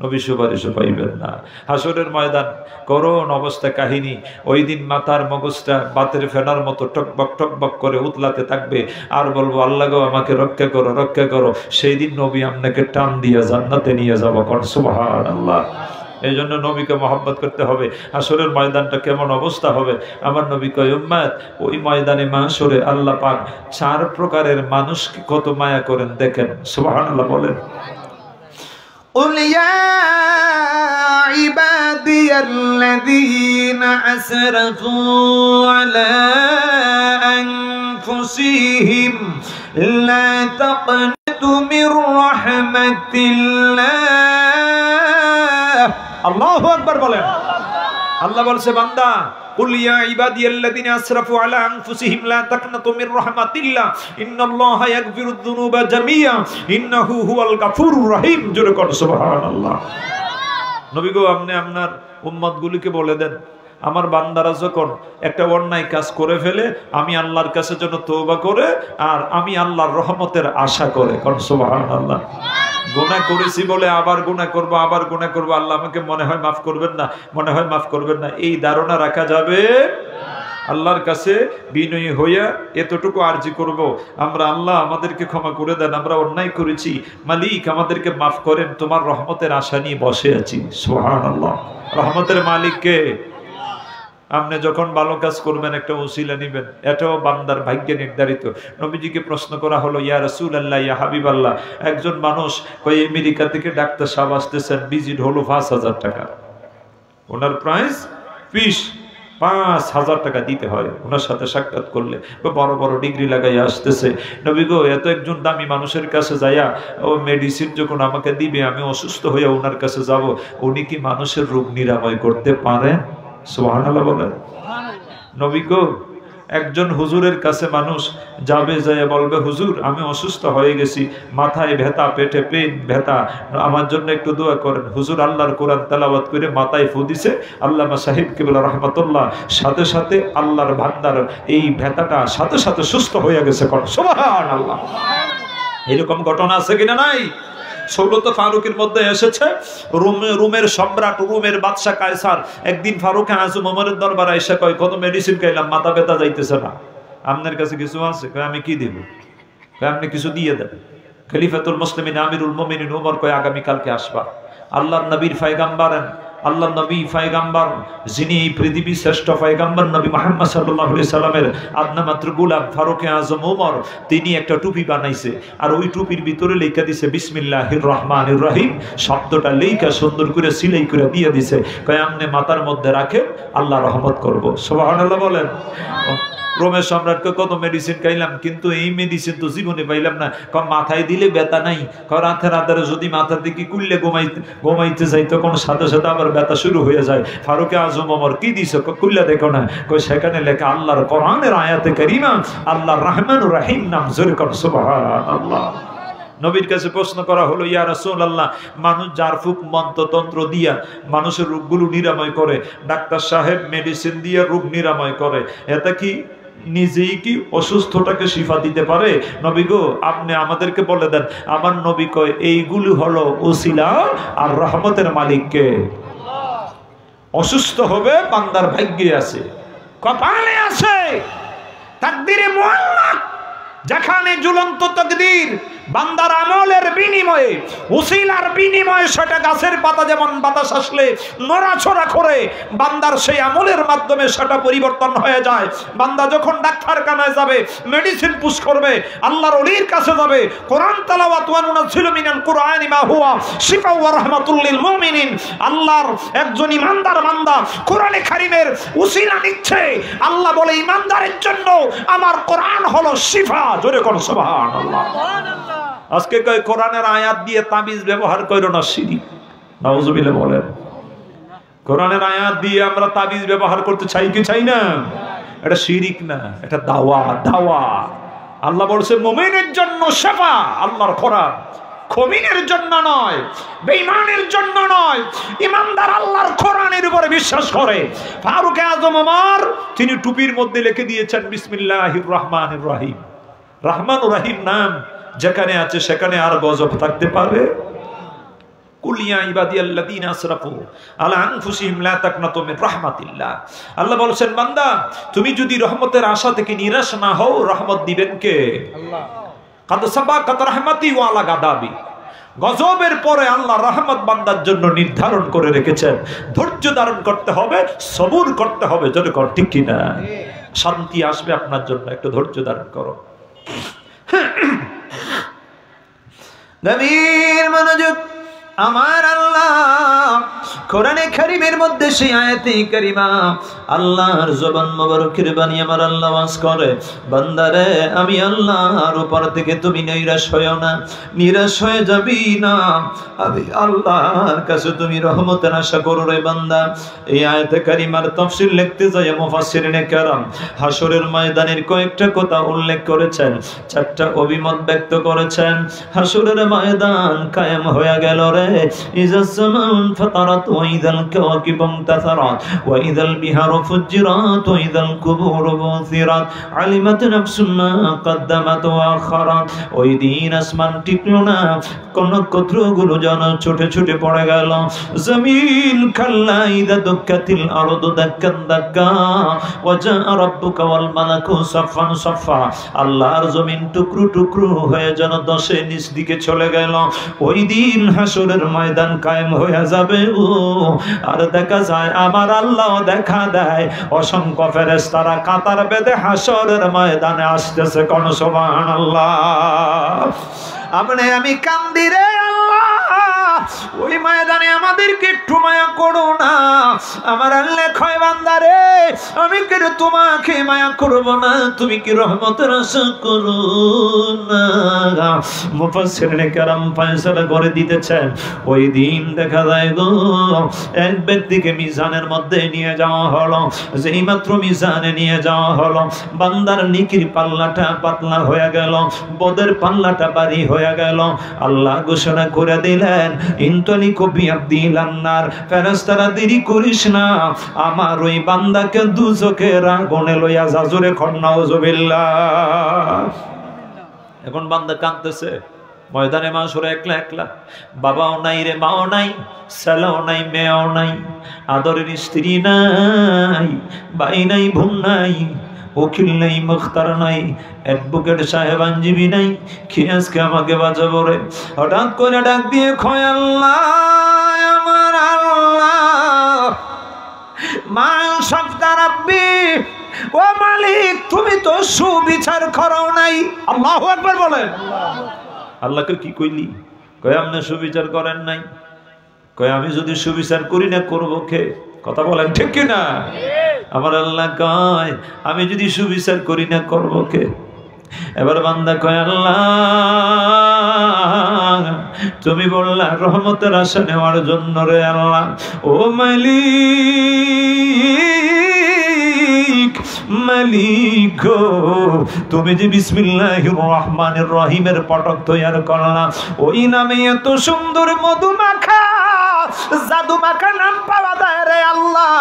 নবী সুপারিশও পাইবেন না। হাসরের ময়দান করুণ অবস্থা কাহিনী। ওই দিন মাথার মগজটা বাতের ফেনার মতো টকবক করে উতলাতে থাকবে, আর বলবো আল্লাহ গো আমাকে রক্ষা করো, রক্ষা করো। সেই দিন নবী আপনাকে টান দিয়ে জান্নাতে নিয়ে যাবো। সুবহানাল্লাহ। এই জন্য নবীকে মহব্বত করতে হবে। হাসরের ময়দানটা কেমন অবস্থা হবে? আমার নবী কয় উম্মত, ওই ময়দানে মাহশরে আল্লাহ পাক 4 প্রকারের মানুষকে কত মায়া করেন দেখেন। সুবহানাল্লাহ বলেন। قل يا عبادي الذين أسرفوا على أنفسهم لا تقنطوا من رحمة الله। الله أكبر বলেন। আল্লাহ বলছে বান্দা, কুল ইয়া ইবাদিয়াল্লাযিনা আসরাফু আলা আনফুসিহিম লা তাকনাতু মির রাহমাতিল্লাহ ইন্নাল্লাহা ইয়াগফিরুদ যুনুবা জামিআ ইন্নাহু হুয়াল গাফুরুর রহিম। জোরে কর সুবহানাল্লাহ। নবী গো, আপনি আপনার উম্মতগুলোকে বলে দেন, আমার বান্দারা যখন একটা অন্যায় কাজ করে ফেলে, আমি আল্লাহর কাছে যেন তওবা করে আর আমি আল্লাহর রহমতের আশা করে। কর সুবহানাল্লাহ। গুনাহ করেছি বলে আবার গুনাহ করব, আবার গুনাহ করব, আল্লাহ আমাকে মনে হয় মাফ করবেন না, মনে হয় মাফ করবেন না, এই ধারণা রাখা যাবে। আল্লাহর কাছে বিনয়ী হইয়া এতটুকু আরজি করব, আমরা আল্লাহ আমাদেরকে ক্ষমা করে দেন, আমরা অন্যায় করেছি, মালিক আমাদেরকে মাফ করেন, তোমার রহমতের আশা নিয়ে বসে আছি। সুবহানাল্লাহ। রহমতের মালিককে আপনি যখন ভালো কাজ করবেন একটা ওসিলা নেবেন, এটাও বান্দার ভাগ্যে নির্ধারিত। নবীজিকে প্রশ্ন করা হলো, ইয়া রাসূলুল্লাহ, ইয়া হাবিবাল্লাহ, একজন মানুষ কই আমেরিকা থেকে ডাক্তার সাহেব আসতেছেন, ভিজিট হলো 5000 টাকা, ওনার প্রাইস ফিস 5000 টাকা দিতে হয় ওনার সাথে সাক্ষাৎ করলে। বড় বড় ডিগ্রি লাগাই আসতেছে। নবী গো, এত একজন দামি মানুষের কাছে যাইয়া ও মেডিসিন যখন আমাকে দিবে, আমি অসুস্থ হয়ে ওনার কাছে যাব, উনি কি মানুষের রোগ নিরাময় করতে পারেন? সুবহানাল্লাহ বলেন। নবী গো, একজন হুজুরের কাছে মানুষ যাবে, যায় বলবে, হুজুর আমি অসুস্থ হয়ে গেছি, মাথায় ব্যথা, পেটে পেন, ব্যথা, আমার জন্য একটু দোয়া করেন। হুজুর আল্লাহর কোরআন তেলাওয়াত করে মাথায় ফু দিছে, আল্লামা সাহেব কিবলা রাহমাতুল্লাহ, সাথে সাথে আল্লাহর বান্দার এই ব্যথাটা সাথে সাথে সুস্থ হয়ে গেছে। সুবহানাল্লাহ। এরকম ঘটনা আছে কিনা নাই? সৌলত ফারুকের মধ্যে এসেছে রোমের সম্রাট, রোমের বাদশা কায়সার একদিন ফারুক আজম ওমরের দরবারে এসে কয়, কত মেডিসিন খাইলাম, মাথা ব্যথা যাইতেছে না, আপনার কাছে কিছু আছে? কয় আমি কি দেব? কয় আপনি কিছু দিয়ে দেন। খলিফাতুল মুসলিমিন আমিরুল মুমিনিন ওমর কয় আগামী কালকে আসবা। আল্লাহর নবীর পয়গম্বর, আল্লাহ নবী পয়গম্বর, যিনি এই পৃথিবীর শ্রেষ্ঠ পয়গম্বর নবী মুহাম্মদ সাল্লাল্লাহু আলাইহি সাল্লামের আদনা মাত্র গোলাম ফারুক আজম ওমর, তিনি একটা টুপি বানাইছে, আর ওই টুপির ভিতরে লেখা দিছে বিসমিল্লাহির রহমানির রহিম, শব্দটা লেখা সুন্দর করে সিলাই করে দিয়ে দিছে। কয় আমনে মাথার মধ্যে রাখেন, আল্লাহ রহমত করব। সুবহানাল্লাহ বলেন। রোমের সম্রাটকে কত মেডিসিন খাইলাম, কিন্তু এই মেডিসিন তো জীবনে পাইলাম না। কম মাথায় দিলে ব্যথা নাই, রাতে রাতে যদি মাথা দিকে কুললে ঘুমাইতে যাই, তখন সাথে সাথে আবার ব্যথা শুরু হয়ে যায়। ফারুক আজম ওমর কি দিছ? কুল্লা দেখো না। কই সেখানে লেখা আল্লাহর কোরআনের আয়াতে কারিমা, আল্লাহর রহমানুর রহিম নাম জোরে কর সুবহানাল্লাহ। নবীর কাছে প্রশ্ন করা হলো, ইয়া রাসূলুল্লাহ, মানুষ জারফুক মন্ত্রতন্ত্র দিয়া মানুষের রোগগুলো নিরাময় করে, ডাক্তার সাহেব মেডিসিন দিয়ে রোগ নিরাময় করে, এটা কি নিজেই কি অসুস্থটাকে শিফা দিতে পারে? নবী গো, আপনি আমাদেরকে বলে দেন। আমার নবী কয়, এইগুলি হলো ওসিলা, আর রহমতের মালিককে। অসুস্থ হবে বান্দার ভাগ্যে আছে, কপালে আছে, তাকদীরে মুআল্লাক। যেখানে ঝুলন্ত তাকদীর বান্দার আমলের বিনিময়ে, উসিলার বিনিময়ে, সেটা গাছের পাতা যেমন বাতাস আসলে নড়াচড়া করে, বান্দার সেই আমলের মাধ্যমে সেটা পরিবর্তন হয়ে যায়। বান্দা যখন ডাক্তারখানায় যাবে, মেডিসিন পুশ করবে, আল্লাহর ওলির কাছে যাবে, কোরআন তেলাওয়াত ওয়া নুনাজ্জিলু মিনাল কুরআনি মা হুয়া শিফা ওয়া রাহমাতুল লিল মুমিনিন, আল্লাহর একজন ইমানদার বান্দা কোরআনে কারীমের উসিলা নিচ্ছে। আল্লাহ বলে, ইমানদারের জন্য আমার কোরআন হলো শিফা। জোরে কোন সুবহানাল্লাহ। আজকে কয় কোরআনের আয়াত দিয়ে তাবিজ ব্যবহার করো না, শিরক। নাউজুবিল্লাহ বলেন। কোরআনের আয়াত দিয়ে আমরা তাবিজ ব্যবহার করতে চাই কি চাই না? এটা শিরক না, এটা দাওয়া। দাওয়া আল্লাহ বলছে মুমিনের জন্য শিফা, আল্লাহর কোরআন। খমিনের জন্য নয়, বেঈমানের জন্য নয়, ইমানদার আল্লাহর কোরআনের উপরে বিশ্বাস করে। ফারুক আজম ওমর তিনি টুপির মধ্যে লিখে দিয়েছেন বিসমিল্লাহির রহমানির রহিম। রহমান রহিম নাম যেখানে আছে সেখানে আর গজব থাকতে পারে? কুলিয়া ইবাদিয়াল্লাযীনা আসরাফু আলা আনফুসিহিম লা তাকনাতু মিন রাহমাতিল্লাহ। আল্লাহ বলেন, বান্দা তুমি যদি রহমতের আশা থেকে নিরাশ না হও, রহমত দিবেন কে? আল্লাহ। কাদ সাবাকাত রাহমাতি ওয়া আলা গাদাবি, গজবের পরে আল্লাহ রহমত বান্দার জন্য নির্ধারণ করে রেখেছেন। ধৈর্য ধারণ করতে হবে, সবুর করতে হবে। যদি কর ঠিক কিনা? শান্তি আসবে আপনার জন্য, একটু ধৈর্য ধারণ করো। গভীর মনোযোগ। আমার আল্লাহ কোরআনে কারীমের মধ্যে সেই আয়াতে কারিমা আল্লাহর জবান মোবারকের বাণী আমার আল্লাহ ওয়াজ করে, বান্দারে আমি আল্লাহর উপর থেকে তুমি নিরাশ হয়ো না, নিরাশ হয়ে যাবি না। আমি আল্লাহর কাছে তুমি রহমতের আশা করো রে বান্দা। এই আয়াতে কারিমার তাফসীর লিখতে যায় মুফাসসিরিনে কেরাম হাসরের ময়দানের কয়েকটা কথা উল্লেখ করেছেন, চারটা অভিমত ব্যক্ত করেছেন। হাসরের ময়দান কায়েম হয়ে গেল রে। ইযা সামান ফাতারাত ওয়া ইযাল কাওয়াকিবু ইনতাসারাত ওয়া ইযাল বিহারু ফুজ্জিরাত ওয়া ইযাল কুবুরু বুসিরাত আলিমাত নাফসুম মা কদ্দামাত ওয়া আখারাত। ওই দিন আসমান টিকলো না, নক্ষত্রগুলো যেন ছুটে ছুটে পড়ে গেল। জমিন কাল্লা ইযা দুক্কাতিল আরদু দাক্কান দাক্কা ওয়া জাআ রাব্বুকা ওয়াল মালাকু সাফান সাফা। আল্লাহর জমিন টুকরো টুকরো হয়ে যেন দশে নিচ দিকে চলে গেল। ওই দিন হাসরের ময়দান কায়েম হয়ে যাবে। আর দেখা যায় আমার আল্লাহ দেখা দেয়, অসংখ্য ফেরেশতারা কাতার বেঁধে হাসরের ময়দানে আসতেছে। কোন সুবহানাল্লাহ। আপনি আমি কান্দি রে আল্লাহ, ওই ময়দানে আমাদেরকে একটু মায়া করো না। আমার আল্লাহ কয়, বান্দা রে আমি কি তোমাকে মায়া করব না? তুমি কি রহমতের আশা করো না? মুফাসসিরিনে কেরাম ফয়সালা করে দিতেছেন, ওই দিন দেখা যায় গো এক ব্যক্তিকে মিজানের মধ্যে নিয়ে যাওয়া হলো। যেই মাত্র মিজানে নিয়ে যাওয়া হলো, বান্দার নেকির পাল্লাটা পাতলা হয়ে গেল, বদের পাল্লাটা ভারী হয়ে গেল। আল্লাহ ঘোষণা করে দিলেন, ইনতালিকু বিআবদিল আন্নার, ফেরেশতারা দেরি করিস না, আমার ওই বান্দাকে দুজকের আগুনে লইয়া যা। জোরে নাউজুবিল্লাহ। এখন বান্দা কাঁদতেছে, ময়দানে মাশরে একলা একলা, বাবাও নাই রে, মাও নাই, ছেলেও নাই, মেয়েও নাই, আদরের স্ত্রী নাই, ভাই নাই, বোন নাই, উকিল নাই, মুখতার নাই, অ্যাডভোকেট সাহেব, আইনজীবী নাই, কি আজকে আমাকে বাঁচাবো রে? হঠাৎ করে ডাক দিয়ে কয়, আল্লাহ আমার আল্লাহ, মা সফতা রাব্বি, ও মালিক তুমি তো সুবিচার করো নাই। আল্লাহু আকবার বলেন। আল্লাহকে কি কইলি? কয় আপনি সুবিচার করেন নাই। কয় আমি যদি সুবিচার করি না করবো কে? কথা বলেন ঠিক কিনা? আমার আল্লাহ কয় আমি যদি সুবিচার করি না করবো কে? এবার বান্দা কয়, আল্লাহ তুমি বললা রহমতের আশা নেওয়ার জন্য রে আল্লাহ, ও মালিক, মালিক তুমি যে বিসমিল্লাহির রহমানির রহিমের পটক তৈয়ার করলা, ওই নামে এত সুন্দর মধুমাখা জাদুমাখা নাম পাওয়া যায় রে আল্লাহ,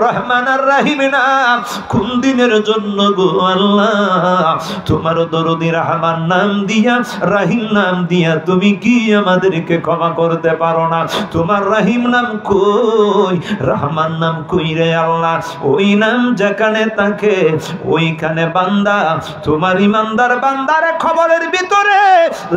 রহমান আর রহিম নাম কোন দিনের জন্য গো আল্লাহ? তোমার দরদি রহমান নাম দিয়া, রহিম নাম দিয়া তুমি কি আমাদেরকে ক্ষমা করতে পারো না? তোমার রহিম নাম কই, রহমান নাম কই রে আল্লাহ? ওই নাম যেখানে থাকে ওইখানে বান্দা, তোমার ইমানদার বান্দারে খবরের ভিতরে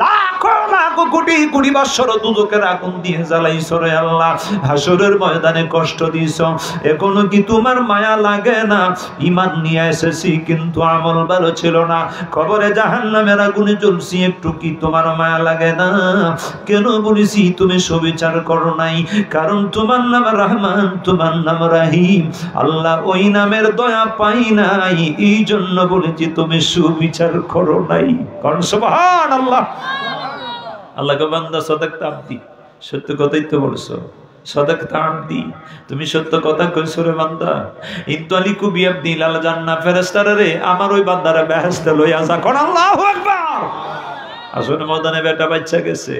লাখো লাখো কোটি কোটি বৎসর দুজকের আগুন দিয়ে জ্বালাইছো রে আল্লাহ, হাসরের ময়দানে কষ্ট দিছো, এখনো কি তোমার মায়া লাগে না? ঈমান নিয়ে এসেছি কিন্তু আমল ভালো ছিল না, কবরে জাহান্নামের আগুনে জ্বলছি, একটু কি তোমার মায়া লাগে না? কেন বলেছি তুমি সুবিচার করো নাই? কারণ তোমার নাম রহমান, তোমার নাম রহিম, আল্লাহ ওই নামের দয়া পাই নাই, এই জন্য বলেছি তুমি সুবিচার করো নাই। কারণ সুবহানাল্লাহ। আল্লাহকে বান্দা সাদাকতা আব্দি, সত্য কথাই তো বলছো, সাদাকতা আব্দি তুমি সত্য কথা কইছো রে বান্দা। ইনতালিকু বিআবদি লাল জান্নাহ, ফেরেশতারা রে আমার ওই বান্দারে বেহেশতে লইয়া যা। কোন আল্লাহু আকবার। আসলে ময়দানে বেটা বাচ্চা গেছে,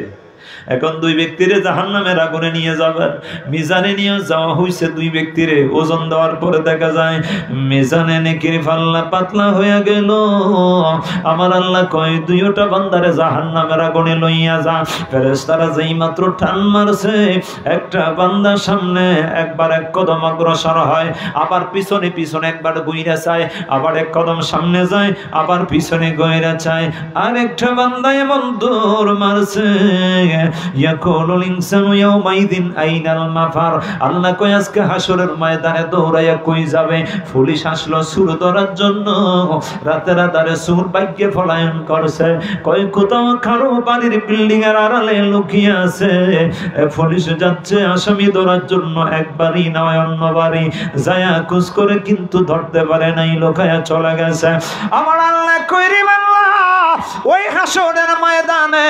এখন দুই ব্যক্তিরে জাহান্নামের আগুনে নিয়ে যাবেন, মিজানে নিয়ে যাওয়া হয়েছে দুই ব্যক্তিরে, ওজন দেওয়ার পরে দেখা যায় মিজানে নেকির পাল্লা পাতলা হয়ে গেল। আমার আল্লাহ কয় দুইটা বান্দারে জাহান্নামের আগুনে লইয়া যা। ফেরেশতারা যেই মাত্র টান মারছে, একটা বান্দা সামনে একবার এক কদম অগ্রসর হয়, আবার পিছনে পিছনে একবার গইরা চায়, আবার এক কদম সামনে যায়, আবার পিছনে গইরা চায়। আর একটা বান্দা এমন দৌড় মারছে, ইয়াকুলুল ইনসানু ইয়াউমাইযিন আইনাল মাফার। আল্লাহ কয় আজকে হাসরের ময়দানে দৌড়াইয়া কই যাবে? পুলিশ আসলো সুর ধরার জন্য, রাতের আধারে সুর ভাগ্যে পলায়ন করছে, কয় কোথাও কারো বাড়ির বিল্ডিং এর আড়ালে লুকিয়ে আছে, পুলিশ যাচ্ছে আসামি ধরার জন্য, একবারই নয় অন্যবারই যায়া খোঁজ করে কিন্তু ধরতে পারে নাই, লোকায়া চলে গেছে। আমার আল্লাহ কই রে বান্দা, ওই হাসরের ময়দানে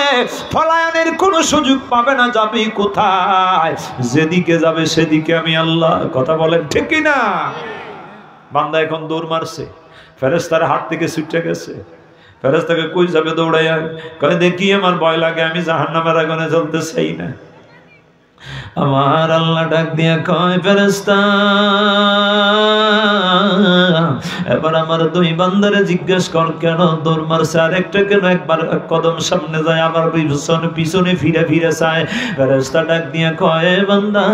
পলায়নের কোনো সুযোগ পাবে না, যাবে কোথায়? যেদিকে যাবে সেদিকে আমি আল্লাহ। কথা বলেন ঠিক কি না? বান্দা এখন দৌড় মারছে, ফেরেশতার হাত থেকে ছুটে গেছে, ফেরেশতাকে কই যাবে দৌড়াইয়া? কয় দেখি আমার ভয় লাগে, আমি জাহান্নামের আগুনে জ্বলতে চাই না। আমার আল্লাহ ডাক দিয়া কয় ফেরেশতা, এবার আমার দুই বান্দারে জিজ্ঞেস কর কেন দৌড় মারছে, আর একটা কেন একবার এক কদম সামনে যায় আবার পিছনে পিছনে ফিরে ফিরে চায়। ফেরেশতা ডাক দিয়া কয় বান্দা,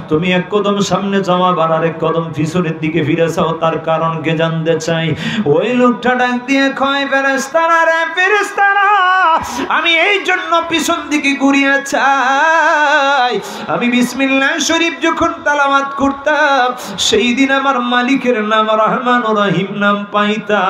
তুমি এক কদম সামনে যাও আবার আরেক কদম পিছনের দিকে ফিরে যাও, তার কারণ কে জানতে চাই। ওই লোকটা ডাক দিয়ে কয় ফেরেশতারা রে ফেরেশতারা, আমি এই জন্য পিছন দিকে ঘুরিয়ে চাই, আমি বিসমিল্লাহ শরীফ যখন তেলাওয়াত করতাম সেই দিন আমার মালিকের নাম রহমান ও রহিম নাম পাইতাম।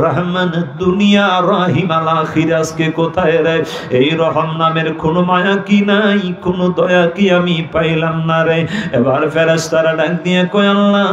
রহমান দুনিয়া, রহিম আল আখিরা, আজকে কোথায় রে? এই রহম নামের কোনো মায়া কি নাই, কোনো দয়া কি আমি পাইলাম না রে? এবার ফেরেশতারা ডাক দিয়ে কয় আল্লাহ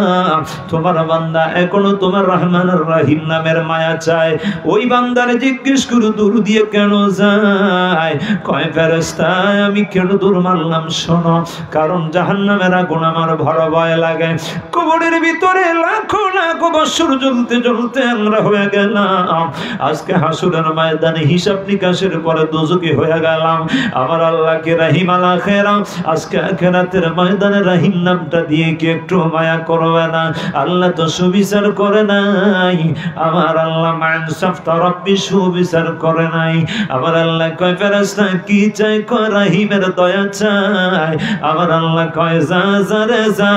তোমার বান্দা এখনো তোমার রহমান আর রহিম নামের মায়া চায়। ওই বান্দারে জিজ্ঞেস করো দূর দিয়ে কেন যায়? কয় ফেরেশতা আমি কেন দূর মারলাম শোনো, কারণ জাহান্নামের আগুন আমার বড় ভয় লাগে। কবরের ভিতরে লাখো লাখো বছর জ্বলতে জ্বলতে আমরা হয়ে গেলাম, আজকে হাসরের ময়দানে হিসাব নিকাশের পরে দোজখী হয়ে গেলাম। আমার আল্লাহকে রাহিম আল আখিরা, আজকে আখিরাতের ময়দানে রাহিম নামটা দিয়ে কি একটু মায়া করবে না? আল্লাহ তো সুবিচার করে নাই, আমার আল্লাহ মানসাফতা রব্বি সুবিচার করে নাই। আমার আল্লাহ কয় ফেরেশতা কি চাই? কয় রাহিমের দয়া চাই। আমার আল্লাহ কয় যা যা রে যা,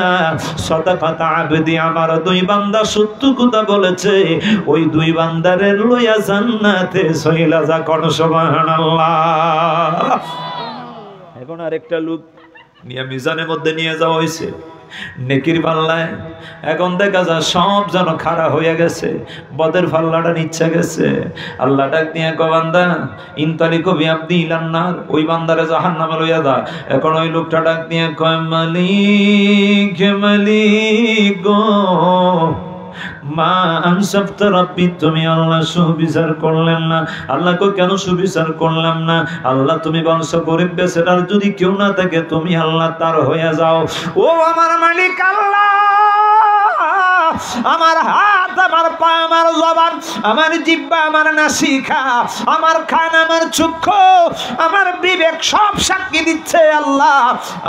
সাদাকাত আবদি, আমার দুই বান্দা সত্য কথা বলেছে, ওই দুই বান্দারে লইয়া জান্নাতে চইলা যা। কোন সুবহানাল্লাহ। এখন আরেকটা লোক নিয়ে মিজানের মধ্যে নিয়ে যাওয়া হয়েছে নেকির পাল্লায়। এখন দেখা যায় সব যেন খাড়া হয়ে গেছে, বদের পাল্লাটা নিচ্ছে গেছে। আল্লাহ ডাক দিয়ে কয় বান্দা ইনতালি কবি আব্দি ইলান্নার, ওই বান্দারে জাহান্নামে লইয়া দা। এখন ওই লোকটা ডাক দিয়ে কয় মালিক মালিক গো, মা আনসাফতা রাব্বি, তুমি আল্লাহ সুবিচার করলেন না। আল্লাহ কো কেন সুবিচার করলাম না? আল্লাহ তুমি বংশ গরিব বেচারার যদি কেউ না থাকে, তুমি আল্লাহ তার হয়ে যাও। ও আমার মালিক আল্লাহ, আমার হাত, আমার পা, আমার জবান, আমার জিহ্বা, আমার নাসিকা, আমার কান, আমার চক্ষু, আমার বিবেক সব সাক্ষী দিচ্ছে আল্লাহ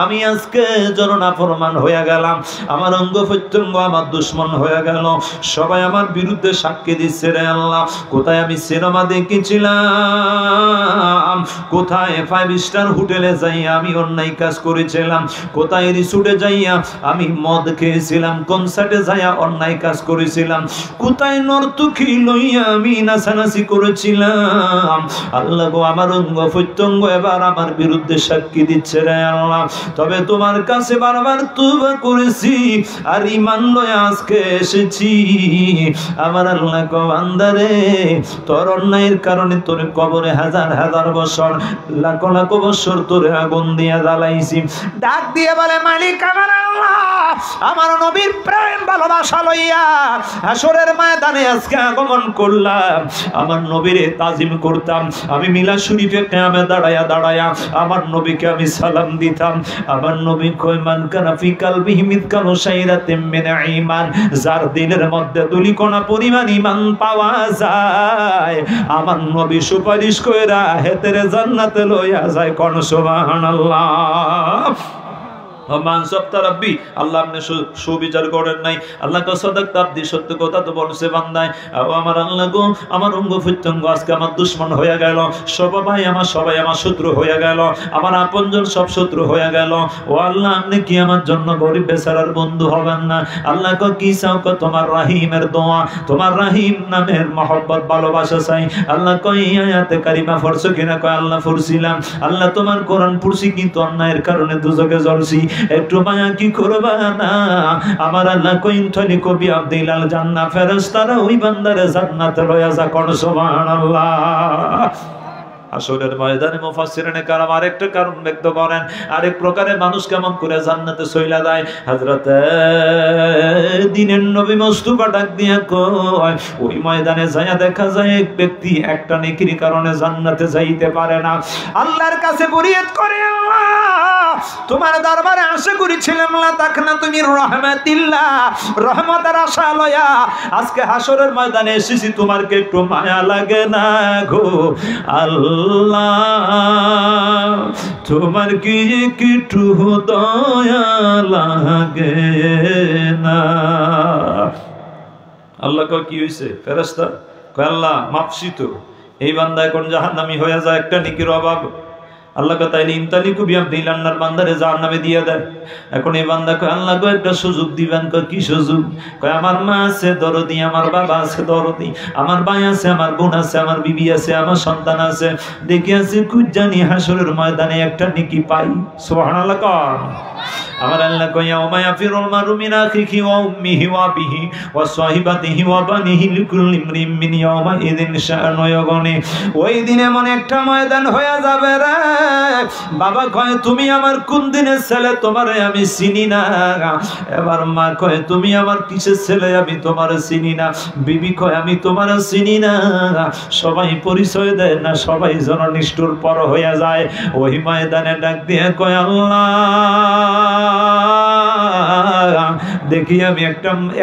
আমি আজকে জননাফরমান হয়ে গেলাম। আমার অঙ্গ প্রত্যঙ্গ আমার দুশ্মন হয়ে গেল, সবাই আমার বিরুদ্ধে সাক্ষী দিচ্ছে রে আল্লাহ। কোথায় আমি সিনেমা দেখেছিলাম, কোথায় 5 স্টার হোটেলে যাইয়া আমি অন্যায় কাজ করেছিলাম, কোথায় রিসোর্টে যাইয়া আমি মদ খেয়েছিলাম, কনসার্টে যাইয়া অন্যায় কাজ করেছিলাম, কোথায় নর্তকী লইয়া আমি নাচানাচি করেছিলাম। আল্লাহ গো, আমার অঙ্গ প্রত্যঙ্গ এবার আমার বিরুদ্ধে সাক্ষী দিচ্ছে রে আল্লাহ। তবে তোমার কাছে বারবার তওবা করেছি আর ঈমান লয়ে আজকে এসেছি। আমার আল্লাহ গো, বান্দারে তোর অন্যায়ের কারণে তোর কবরে হাজার হাজার বছর, লাখ লাখ বছর তোর আগুন দিয়া জ্বালাইছি। ডাক দিয়ে বলে মালিক আমার আল্লাহ, আমার নবীর প্রেম ভালোবাসা লইয়া হাসরের ময়দানে আজকে আগমন করলাম। আমার নবীরে তাজিম করতাম, আমি মিলাদ শরীফে কিয়ামে দাঁড়ায়া দাঁড়ায়া আমার নবীকে আমি সালাম দিতাম। আমার নবী কয় মান কানা ফি কালবিহি মিসকালু শাইরাতিন মিন ঈমান, যার দিলের মধ্যে দুলিকণা পরিমাণ ঈমান পাওয়া যায়, আমার নবী সুপারিশ কইরা হেতেরে জান্নাতে লইয়া যায়। কোন সুবহানাল্লাহ। আল্লাহ আপনি সুবিচার করেন নাই। আল্লাহ সত্য কথা তো বলছে বান্দায়। আমার আল্লাহ গো, আমার অঙ্গ প্রত্যঙ্গ আজকে আমার দুশ্মন হয়ে গেল, সবাই আমার শত্রু হয়ে গেল, আমার আপনজন সব শত্রু হয়ে গেল। ও আল্লাহ, আপনি কি আমার জন্য গরিব বেচারার বন্ধু হবেন না? আল্লাহ কো কি চাও? তোমার রাহিমের দোয়া, তোমার রাহিম নামের মহব্বত ভালোবাসা চাই। আল্লাহ কই আয়াতে কারিমা পড়ছো কিনা? কয় আল্লাহ পড়ছিলাম। আল্লাহ তোমার কোরআন পড়ছি, কিন্তু অন্যায়ের কারণে দুজকে জ্বলছি, একটু মায়া কি করবা না? আমার আল্লাহ কইন থলি কবি আব্দিলাল জান্নাত, ফেরেশতারা ওই বান্দারে জান্নাতে লয়া যা। কোন সুবহানাল্লাহ। আসরের ময়দানে মুফাসসিরিনে কারাম আরেকটা কারণ ব্যক্ত করেন, আরেক প্রকারে মানুষ কেমন করে জান্নাতে চইলা যায়। হযরত দিনের নবী মুস্তাফা ডাক দিয়া কয়, ওই ময়দানে যায়া দেখা যায় এক ব্যক্তি একটা নেকির কারণে জান্নাতে যাইতে পারে না। আল্লাহর কাছে ফরিয়াদ করে, আল্লাহ তোমার দরবারে আশা করেছিলাম লা তাকনা তুমি রহমাতিল্লাহ, রহমতের আশা লয়া আজকে হাসরের ময়দানে এসেছি, তোমার কি একটু মায়া লাগে না গো আল্লাহ? তোমার কি একটু দয়া লাগে না? আল্লাহ কয় কি হইছে? ফেরেশতা কয় আল্লাহ মাপছি তো, এই বান্দা এখন জাহান্নামী হয়ে যায়, একটা নেকির অভাব। আল্লাহ কে তাইলে ইনতালিকু বিআবদিল্লাহর বান্দারে জাহান্নামে দিয়ে দেয়। এখন এই বান্দা কয় আল্লাহ গো একটা সুযোগ দিবেন। কয় কি সুযোগ? কয় আমার মা আছে দরদি, আমার বাবা আছে দরদি, আমার ভাই আছে, আমার বোন আছে, আমার বিবি আছে, আমার সন্তান আছে, দেখি আছে কুজ জানি হাসরের ময়দানে একটা নেকি পাই। সুবহানাল্লাহ। কন আমার আল্লাহ কয় ইয়াউমা ইয়াফিরুল মারউ মিন আখিহি ওয়া উম্মিহি ওয়া আবিহি ওয়া সাহিবাতিহি ওয়া বানিহি লিকুল্লি ইমরিন মিন ইয়াউমা ইযিন শাআনু ইয়াগনি। ওই দিনে এমন একটা ময়দান হয়ে যাবে রে, বাবা কয় তুমি আমার কোন দিনের ছেলে, তোমারে আমি চিনি না। এবার মা কয় তুমি আমার কিসের ছেলে, আমি তোমারে চিনি না। বিবি কয় আমি তোমারে চিনি না। সবাই পরিচয় দেয় না, সবাই যেন নিষ্ঠুর পর হয়ে যায়। ওই ময়দানে ডাক দিয়ে কয় আল্লাহ দেখি আমি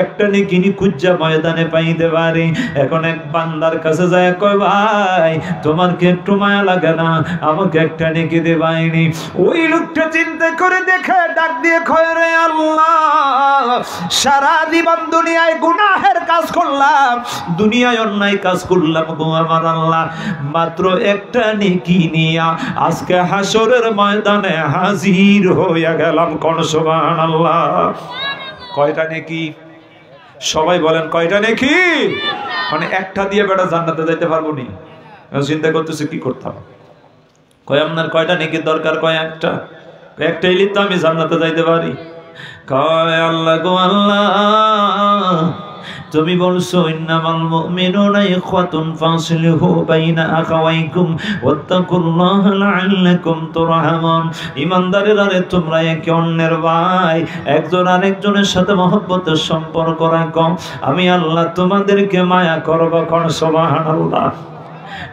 একটা নেকিনি কুজ্জা ময়দানে পাইতে পারি। এখন এক বান্দার কাছে যায় কয় ভাই তোমার কি একটু মায়া লাগে না, আমাকে একটা নেকি দেবাইনি। ওই লোকটা চিন্তা করে দেখে ডাক দিয়ে কয় রে আল্লাহ, সারা জীবন দুনিয়ায় গুনাহের কাজ করলাম, দুনিয়ায় অন্যায় কাজ করলাম গো আমার আল্লাহ, মাত্র একটা নেকি নিয়া আজকে হাসরের ময়দানে হাজির হইয়া গেলাম। কোন সুবহানাল্লাহ। কয়টা নেকি? সবাই বলেন কয়টা নেকি? মানে একটা দিয়ে বেটা জান্নাতে যাইতে পারবো নি? চিন্তা করতেছে কি করতাম। কয় আপনার কয়টা নেকির দরকার? কয় একটা। একটা এলি তো আমি জান্নাতে যাইতে পারি। কয় আল্লাহ গো আল্লাহ, তুমি বলছো ইন্নামাল মুমিনুনা ইখওয়াতুন ফাসলিহু বাইনা আখাওয়াইকুম ওয়াত্তাকুল্লাহা লাআল্লাকুম তুরহামুন। ঈমানদারেরা রে তোমরা একে অন্যের ভাই, একজন আরেকজনের সাথে মহব্বতের সম্পর্ক রাখো, আমি আল্লাহ তোমাদেরকে মায়া করব। কোন সুবহানাল্লাহ।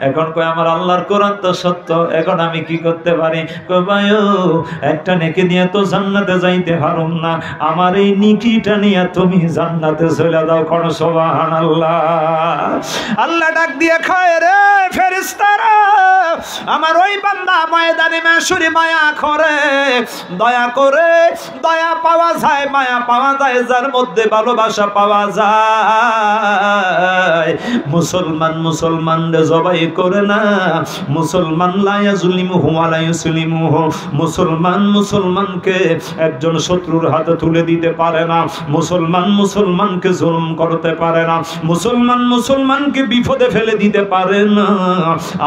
এখন কই আমার আল্লাহর কোরআন তো সত্য, এখন আমি কি করতে পারি? কই ভাইও একটা নেকি নিয়ে তো জান্নাতে যাইতে পারুম না, আমার এই নেকিটা নিয়ে তুমি জান্নাতে চলে যাও। কোন সুবহানাল্লাহ। আল্লাহ ডাক দিয়ে কয় রে ফেরেশতারা, আমার ওই বান্দা ময়দানে মাশরে মায়া করে, দয়া করে, দয়া পাওয়া যায়, মায়া পাওয়া যায় যার মধ্যে ভালোবাসা পাওয়া যায়। মুসলমান মুসলমানদের জবাই করে না, মুসলমান লা ইয়াজলিমুহু ওয়া লা ইউসলিমুহু, মুসলমান মুসলমানকে একজন শত্রুর হাতে তুলে দিতে পারে না, মুসলমান মুসলমানকে জুলুম করতে পারে না, মুসলমান মুসলমানকে বিপদে ফেলে দিতে পারে না।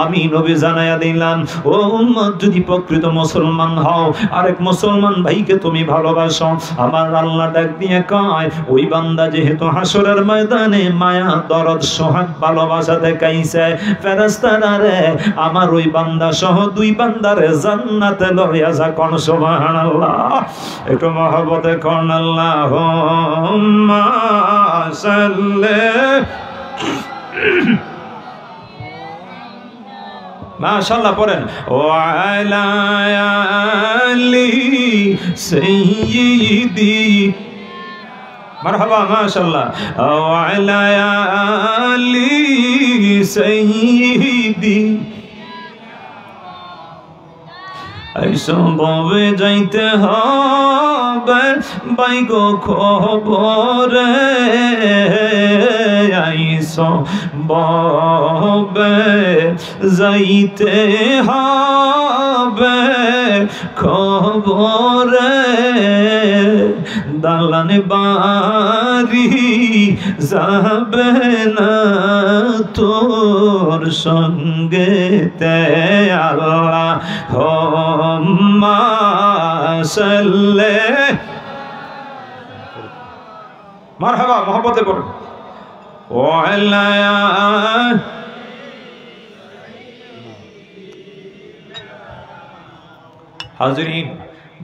আমি নবী জানায়া দিলাম, ও উম্মত যদি প্রকৃত মুসলমান হও, আরেক মুসলমান ভাইকে তুমি ভালোবাসো, আমার আল্লাহ ডাক দিয়ে কয় ওই বান্দা যেহেতু হাসরের ময়দানে মায়া দরদ সোহাগ ভালোবাসা দেখাইছে, ফেরেশতারা রে আমার ওই বান্দা সহ দুই বান্দারে জান্নাতে লইয়া যা। কোন সুবহানাল্লাহ। একটু মহব্বতে কোন আল্লাহুম্মা সাল্লি। মাশাআল্লাহ পড়েন ওয়া আলা আলি সাইয়্যিদি। মারহাবা মাশাআল্লাহ। ওয়া আলা আলি সাইয়্যিদি। সম্ভবে যাইতে হবে বাইগো খবরে, সম্ভবে যাইতে হবে খবরে, দালানে বাড়ি যাবে না তোর সঙ্গে তে আল্লাহ হুম্মা সাল্লি। মারহাবা মোহব্বতে পড়ুন ওয়া আলা। হাজরিন,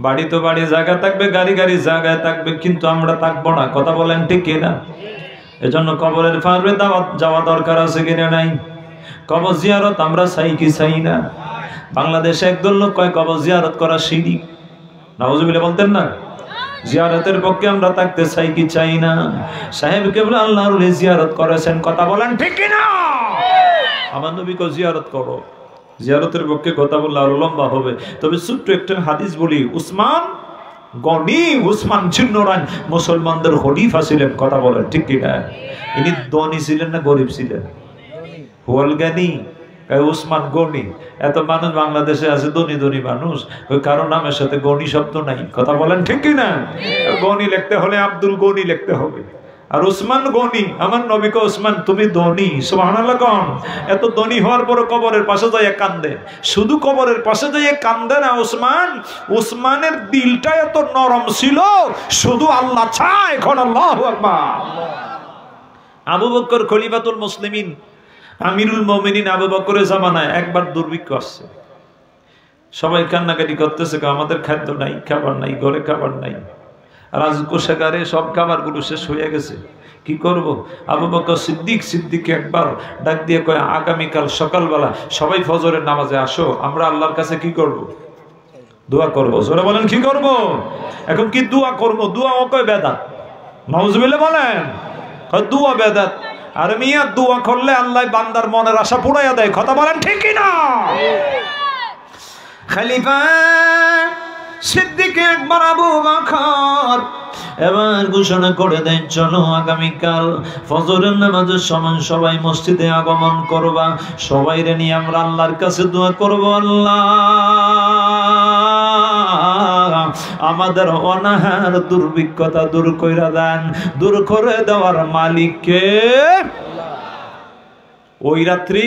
বাড়ি তো বাড়ি জায়গা থাকবে, গাড়ি গাড়ি জায়গায় থাকবে, কিন্তু আমরা থাকবো না। কথা বলেন ঠিক কিনা? এজন্য কবরের পারে দাওয়াত যাওয়া দরকার আছে কিনা নাই? কবর জিয়ারত আমরা চাই কি চাই না? বাংলাদেশে একদল লোক কয় কবর জিয়ারত করা শিরক। নাউজুবিল্লাহ বলতেন না? জিয়ারতের পক্ষে আমরা থাকতে চাই কি চাই না? সাহেব কেবল আল্লাহর জিয়ারত করেছেন। কথা বলেন ঠিক কিনা? আমার নবীকে জিয়ারত করো। জিয়ারতের পক্ষে কথা বললে আরো লম্বা হবে, তবে ছোট্ট একটা হাদিস বলি। উসমান গনি, উসমান চিন্নরান মুসলমানদের খলিফা ছিলেন। কথা বলেন ঠিক কিনা? ইনি ধনী ছিলেন না গরিব ছিলেন? হুয়াল গানি, উসমান গনি। এত মানুষ বাংলাদেশে আছে ধনী ধনী মানুষ, ওই কারো নামের সাথে গনি শব্দ নাই। কথা বলেন ঠিক কিনা? গনি লিখতে হলে আব্দুল গনি লিখতে হবে। আর উসমান গনি, আমার নবীকে উসমান তুমি ধনী। সুবহানাল্লাহ কোন? এত ধনী হওয়ার পর কবরের পাশে যাইয়া কান্দে। শুধু কবরের পাশে যাইয়া কান্দে না উসমান, উসমানের দিলটা এত নরম ছিল, শুধু আল্লাহ চায়। এখন আল্লাহু আকবার। আবু বকর খলিফাতুল মুসলিমিন, আমিরুল মুমিনিন আবু বকরের জামানায় একবার দুর্ভিক্ষ আসছে। সবাই কান্নাকাটি করতেছে, আমাদের খাদ্য নাই, খাবার নাই, ঘরে খাবার নাই, রাজকোষাগারে সব খাবারগুলো শেষ হয়ে গেছে, কি করব? আবু বকর সিদ্দিক একবার ডাক দিয়ে কয় আগামীকাল সকালবেলা সবাই ফজরের নামাজে আসো, আমরা আল্লাহর কাছে কি করব? দোয়া করব। জোরে বলেন কি করব? এখন কি দোয়া করব? দোয়া ও কয় বেদাত। নাউজুবিল্লাহ বলেন। দোয়া বেদাত। আর মিয়া দোয়া করলে আল্লাহ বান্দার মনের আশা পুরাইয়া দেয়, কথা বলেন ঠিক কি না? খলিফা সিদ্দিক আকবর আবু বকর এবার ঘোষণা করে দেন, চলো আগামীকাল ফজরের নামাজের সময় সবাই মসজিদে আগমন করবা, সবাই রে নিয়ে আমরা আল্লাহর কাছে দোয়া করব, আল্লাহ আমাদের অনাহার দুর্ভিক্ষতা দূর কইরা দেন, দূর করে দেওয়ার মালিককে। ওই রাত্রি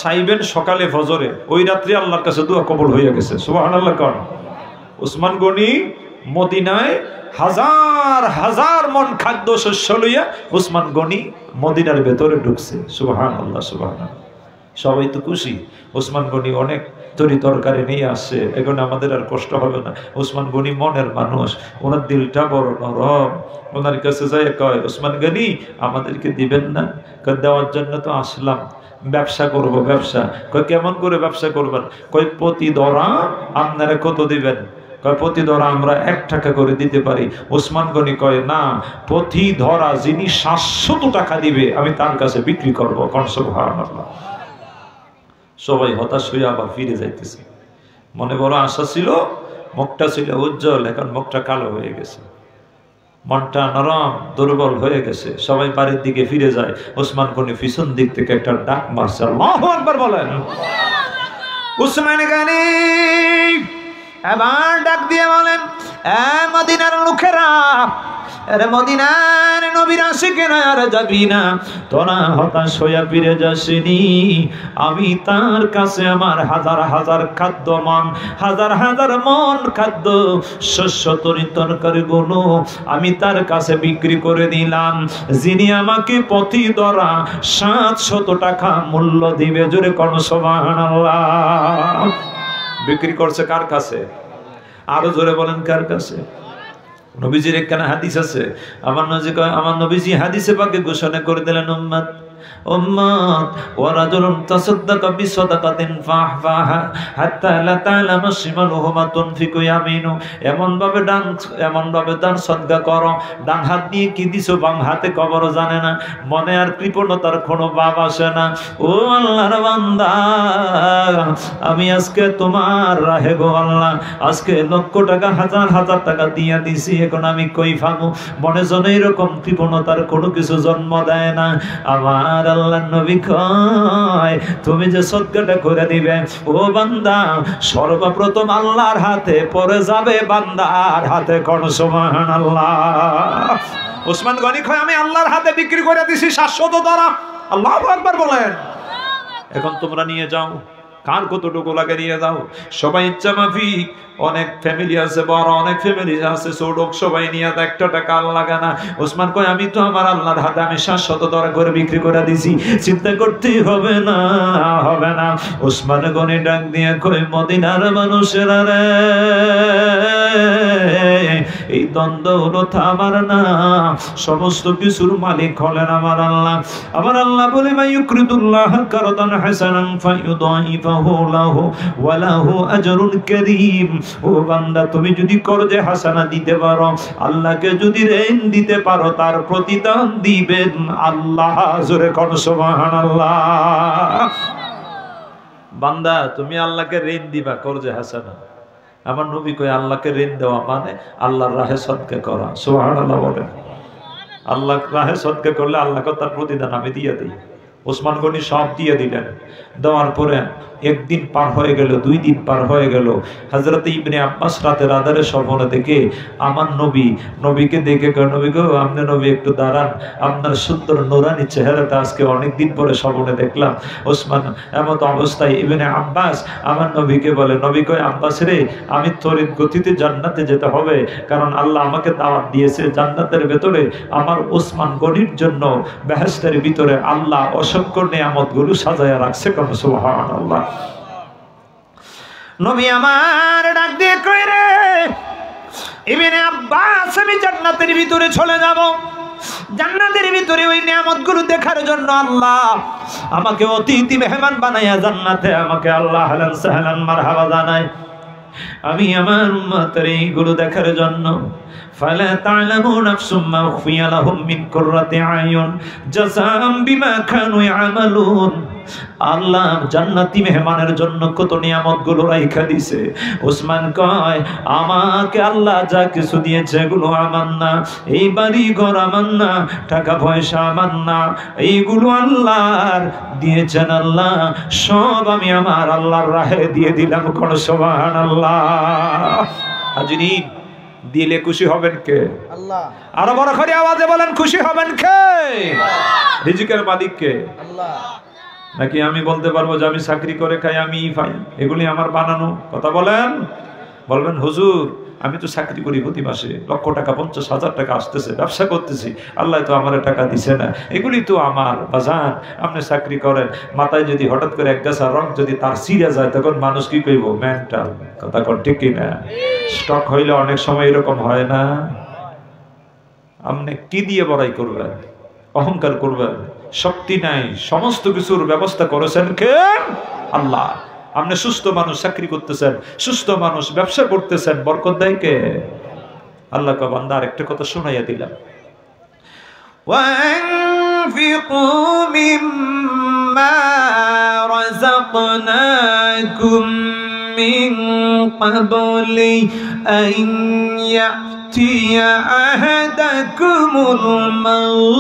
চাইবেন সকালে ফজরে, ওই রাত্রি আল্লাহর কাছে দোয়া কবুল হয়ে গেছে, সুবহানাল্লাহ। কোন উসমান গনি মদিনায় হাজার হাজার মন খাদ্য শস্য লইয়া উসমান গনি মদিনার ভেতরে ঢুকছে, সুবহানাল্লাহ সুবহানাল্লাহ। সবাই তো খুশি, উসমান গনি অনেক তরি তরকারি নিয়ে আসছে, এখন আমাদের আর কষ্ট হবে না। উসমান গনি মনের মানুষ, ওনার দিলটা বড় নরম। ওনার কাছে যায় কয়, উসমান গনি আমাদেরকে দিবেন না? দেওয়ার জন্য তো আসলাম, ব্যবসা করব। ব্যবসা কয় কেমন করে ব্যবসা করবেন? কয় প্রতি ধরা আপনারা কত দিবেন? কয় প্রতি ধরা আমরা 1 টাকা করে দিতে পারি। উসমান গনি কয় না, প্রতি ধরা যিনি 700 টাকা দিবে আমি তার কাছে বিক্রি করবো। সুবহানাল্লাহ। সবাই হতাশ হয়ে আবার ফিরে যাইতেছে। মনে বড় আশা ছিল, মুখটা ছিল উজ্জ্বল, এখন মুখটা কালো হয়ে গেছে, মনটা নরম দুর্বল হয়ে গেছে। সবাই বাড়ির দিকে ফিরে যায়। উসমান গনি পিছন দিক থেকে একটা ডাক মারছে, আল্লাহু আকবার বলেন। উসমান গনি এবার ডাক দিয়ে বলেন, এ মদিনার লোকেরা, আরে মদিনার নবীর আশিকেরা আর যাবি না, তোরা হতাশ হইয়া ফিরে যাসনি। আমি তার কাছে আমার হাজার হাজার খাদ্য মন, হাজার হাজার মন খাদ্য শস্য তরি তরকারি গুলো আমি তার কাছে বিক্রি করে দিলাম, যিনি আমাকে প্রতি ধরা 700 টাকা মূল্য দিবে। জোরে কোন সুবহানাল্লাহ। বিক্রি করছে কার কাছে? আরো জোরে বলেন কার কাছে? নবীজির একখানা হাদিস আছে, আমার নবীজি হাদিসে পাকে ঘোষণা করে দিলেন, উম্মত উম্মত ওয়া রাজুলুন তাসাদদাকা বিসাদাকাতিন ফাহফাহা হাত্তা লা তা'লামা শিমালুহু মা তুনফিকু ইয়ামিনু। এমন ভাবে দান সদকা করো, ডান হাত দিয়ে কি দিছো বাম হাতে কবর জানে না, মনে আর কৃপণতার কোনো ভাব আসে না। ও আল্লাহর বান্দা, আমি আজকে তোমার রাহে গো আল্লাহ, আজকে লক্ষ টাকা হাজার হাজার টাকা দিয়া দিছি, এখন আমি কই পাবো? মনে যেন এরকম কৃপণতার কোনো কিছু জন্ম দেয় না। আমার আল্লাহর নবী কয়, তুমি যে সদকাটা করে দিবে, ও বান্দা সর্বপ্রথম আল্লাহর হাতে পড়ে যাবে, বান্দার হাতে। কোন সুবহানাল্লাহ। উসমান গনি কয়, আমি আল্লাহর হাতে বিক্রি করে দিছি 700 টাকা। আল্লাহু আকবার বলেন। এখন তোমরা নিয়ে যাও, কার কতটুকু লাগে নিয়ে যাও। সবাই ইচ্ছা মাফিক, অনেক ফ্যামিলি আছে বড়, অনেক ফ্যামিলি আছে ছোট, সবাই নিয়ে 1 টাকা লাগে না। ওসমান কয়, আমি তো আমার আল্লাহর হাতে আমি 700 টাকা করে বিক্রি করে দিছি, চিন্তা করতেই হবে না, হবে না। ওসমান গনি ডাক দিয়ে কয়, মদিনার মানুষেরা রে, এই দ্বন্দ্ব হলো আমার না, সমস্ত কিছুর মালিক হলেন আমার আল্লাহ। আমার আল্লাহ বলে, মাইয়ুকরিদুল্লাহ কারদান হাসানান ফায়ুদাইফাহু লাহু ওয়া লাহু আজরুন কারীম। ও বান্দা, তুমি যদি কর্জে হাসানা দিতে পারো, আল্লাহকে যদি ঋণ দিতে পারো, তার প্রতিদান দিবেন আল্লাহ। জোরে কোন সুবহানাল্লাহ। বান্দা, তুমি আল্লাহকে ঋণ দিবা কর্জে হাসানা। আমার নবী কয়, আল্লাহকে ঋণ দেওয়া মানে আল্লাহর রাহে সদকা করা। সুবহানাল্লাহ বলেন। আল্লাহর রাহে সদকা করলে আল্লাহকে তার প্রতিদান আমি দিয়ে দিই। ওসমান গনি সব দিয়ে দিলেন। দেওয়ার পরে 1 দিন পার হয়ে গেল, 2 দিন পার হয়ে গেল। হযরত ইবনে আব্বাস রাতের আধারে স্বপ্নে দেখে আমার নবীকে দেখে কয়, নবী গো, আপনি নবী একটু দাঁড়ান, আপনার সুন্দর নুরানি চেহারাটা আজকে অনেক দিন পরে স্বপ্নে দেখলাম। ওসমান এমত অবস্থায় ইবনে আব্বাস আমার নবীকে বলে, নবী কয়, আব্বাস রে, আমি তড়িৎ গতিতে জান্নাতে যেতে হবে, কারণ আল্লাহ আমাকে দাওয়াত দিয়েছে জান্নাতের ভেতরে আমার ওসমান গনির জন্য বেহেশতের ভিতরে আল্লাহ অসংখ্য নিয়ামতগুলো সাজায়া রাখছে। কোন সুবহানাল্লাহ। নবী আমার ডাক দিয়ে কই, রে ইবনে আব্বাস, আমি জান্নাতের ভিতরে চলে যাব, জান্নাতের ভিতরে ওই নিয়ামতগুলো দেখার জন্য আল্লাহ আমাকে অতিথি মেহমান বানাইয়া জান্নাতে আমাকে আল্লাহ আহলান সাহলান মারহাবা জানায়। আমি আমার উম্মতের এইগুলো দেখার জন্য ফালা তা'লামু নাফসুম মা উখফিয়া লাহুম মিন কুররাতি আয়ুন জাযাআম বিমা কানু ইয়ামালুন। আল্লাহ জান্নাতি মেহমানের জন্য কত নিয়ামতগুলো রাইখা দিয়েছে। ওসমান কয় আমাকে আল্লাহ যা কিছু দিয়েছে এগুলো আমার না, এই বাড়ি ঘর আমার না, টাকা পয়সা আমার না, এইগুলো আল্লাহর দিয়েছেন। আল্লাহ সব আমি আমার আল্লাহর রাহে দিয়ে দিলাম। কোন সুবহানাল্লাহ। হাজরিন, দিলে খুশি হবেন কে? আল্লাহ। আরো বড় করে আওয়াজে বলেন খুশি হবেন কে? রিজিকের মালিক কে? আল্লাহ। নাকি আমি বলতে পারবো যে আমি চাকরি করে খাই, আমি পাই, এগুলি আমার বানানো কথা? বলবেন হুজুর আমি তো চাকরি করি, প্রতি মাসে লক্ষ টাকা 50,000 টাকা আসতেছে, ব্যবসা করতেছি, আল্লাহ তো আমার টাকা দিছে না, এগুলি তো আমার। বাজান আপনি চাকরি করেন, মাথায় যদি হঠাৎ করে এক গাছা রং যদি তার ছিঁড়ে যায় তখন মানুষ কি কইব? মেন্টাল। কথা কন ঠিক কিনা? স্টক হইলে অনেক সময় এরকম হয় না? আপনি কি দিয়ে বড়াই করবেন? অহংকার করবেন? শক্তি নাই, সমস্ত কিছুর ব্যবস্থা করেছেন কে? আল্লাহ। আপনি সুস্থ মানুষ চাকরি করতেছেন, সুস্থ মানুষ ব্যবসা করতেছেন, বরকত দেয় কে? আল্লাহ কা বান্দা আরেকটা কথা শোনাইয়া দিলাম, ওয়ানফিকু মিম্মা রাযাকনাকুম মিন ক্বাবলি আন ইয়াতিয়া আহাদাকুমুল মাউত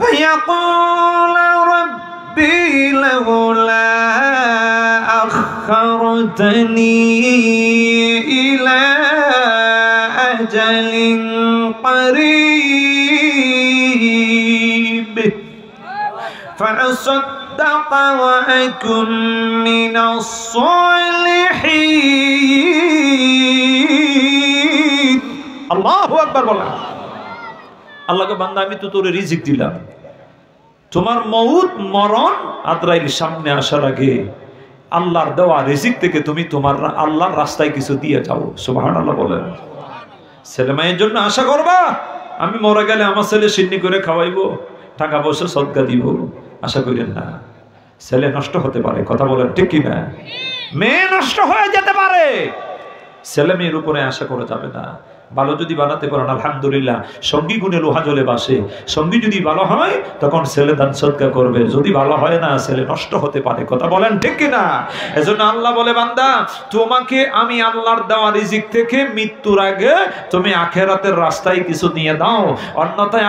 فيقول ربي لولا أخرتني إلى أجل قريب فأصدق وأكن من الصالحين الله أكبر والله আল্লাহকে বান্দা আমি তো তোরে রিজিক দিলাম, তোমার মউত মরণ আদ্রাইল সামনে আসার আগে আল্লাহর দেওয়া রিজিক থেকে তুমি তোমার আল্লাহর রাস্তায় কিছু দিয়ে যাও। সুবহানাল্লাহ বলেন। ছেলে মেয়ের জন্য আশা করবা আমি মরে গেলে আমার ছেলে সিন্নি করে খাওয়াইবো, টাকা পয়সা সদকা দিব, আশা করেন না। ছেলে নষ্ট হতে পারে, কথা বলেন ঠিক কিনা? মেয়ে নষ্ট হয়ে যেতে পারে, ছেলে মেয়ের উপরে আশা করা যাবে না। ভালো যদি বানাতে পারেন আলহামদুলিল্লাহ, সঙ্গী গুণে লোহা জলে বাসে। সঙ্গী যদি ভালো হয় তখন ছেলে দান সদকা করবে, যদি ভালো হয় না ছেলে নষ্ট হতে পারে, কথা বলেন ঠিক কিনা? এজন্য আল্লাহ বলে বান্দা তোমাকে আমি আল্লাহর দেওয়া রিজিক থেকে মৃত্যুর আগে তুমি আখিরাতের রাস্তায় কিছু নিয়ে দাও, অন্যথায়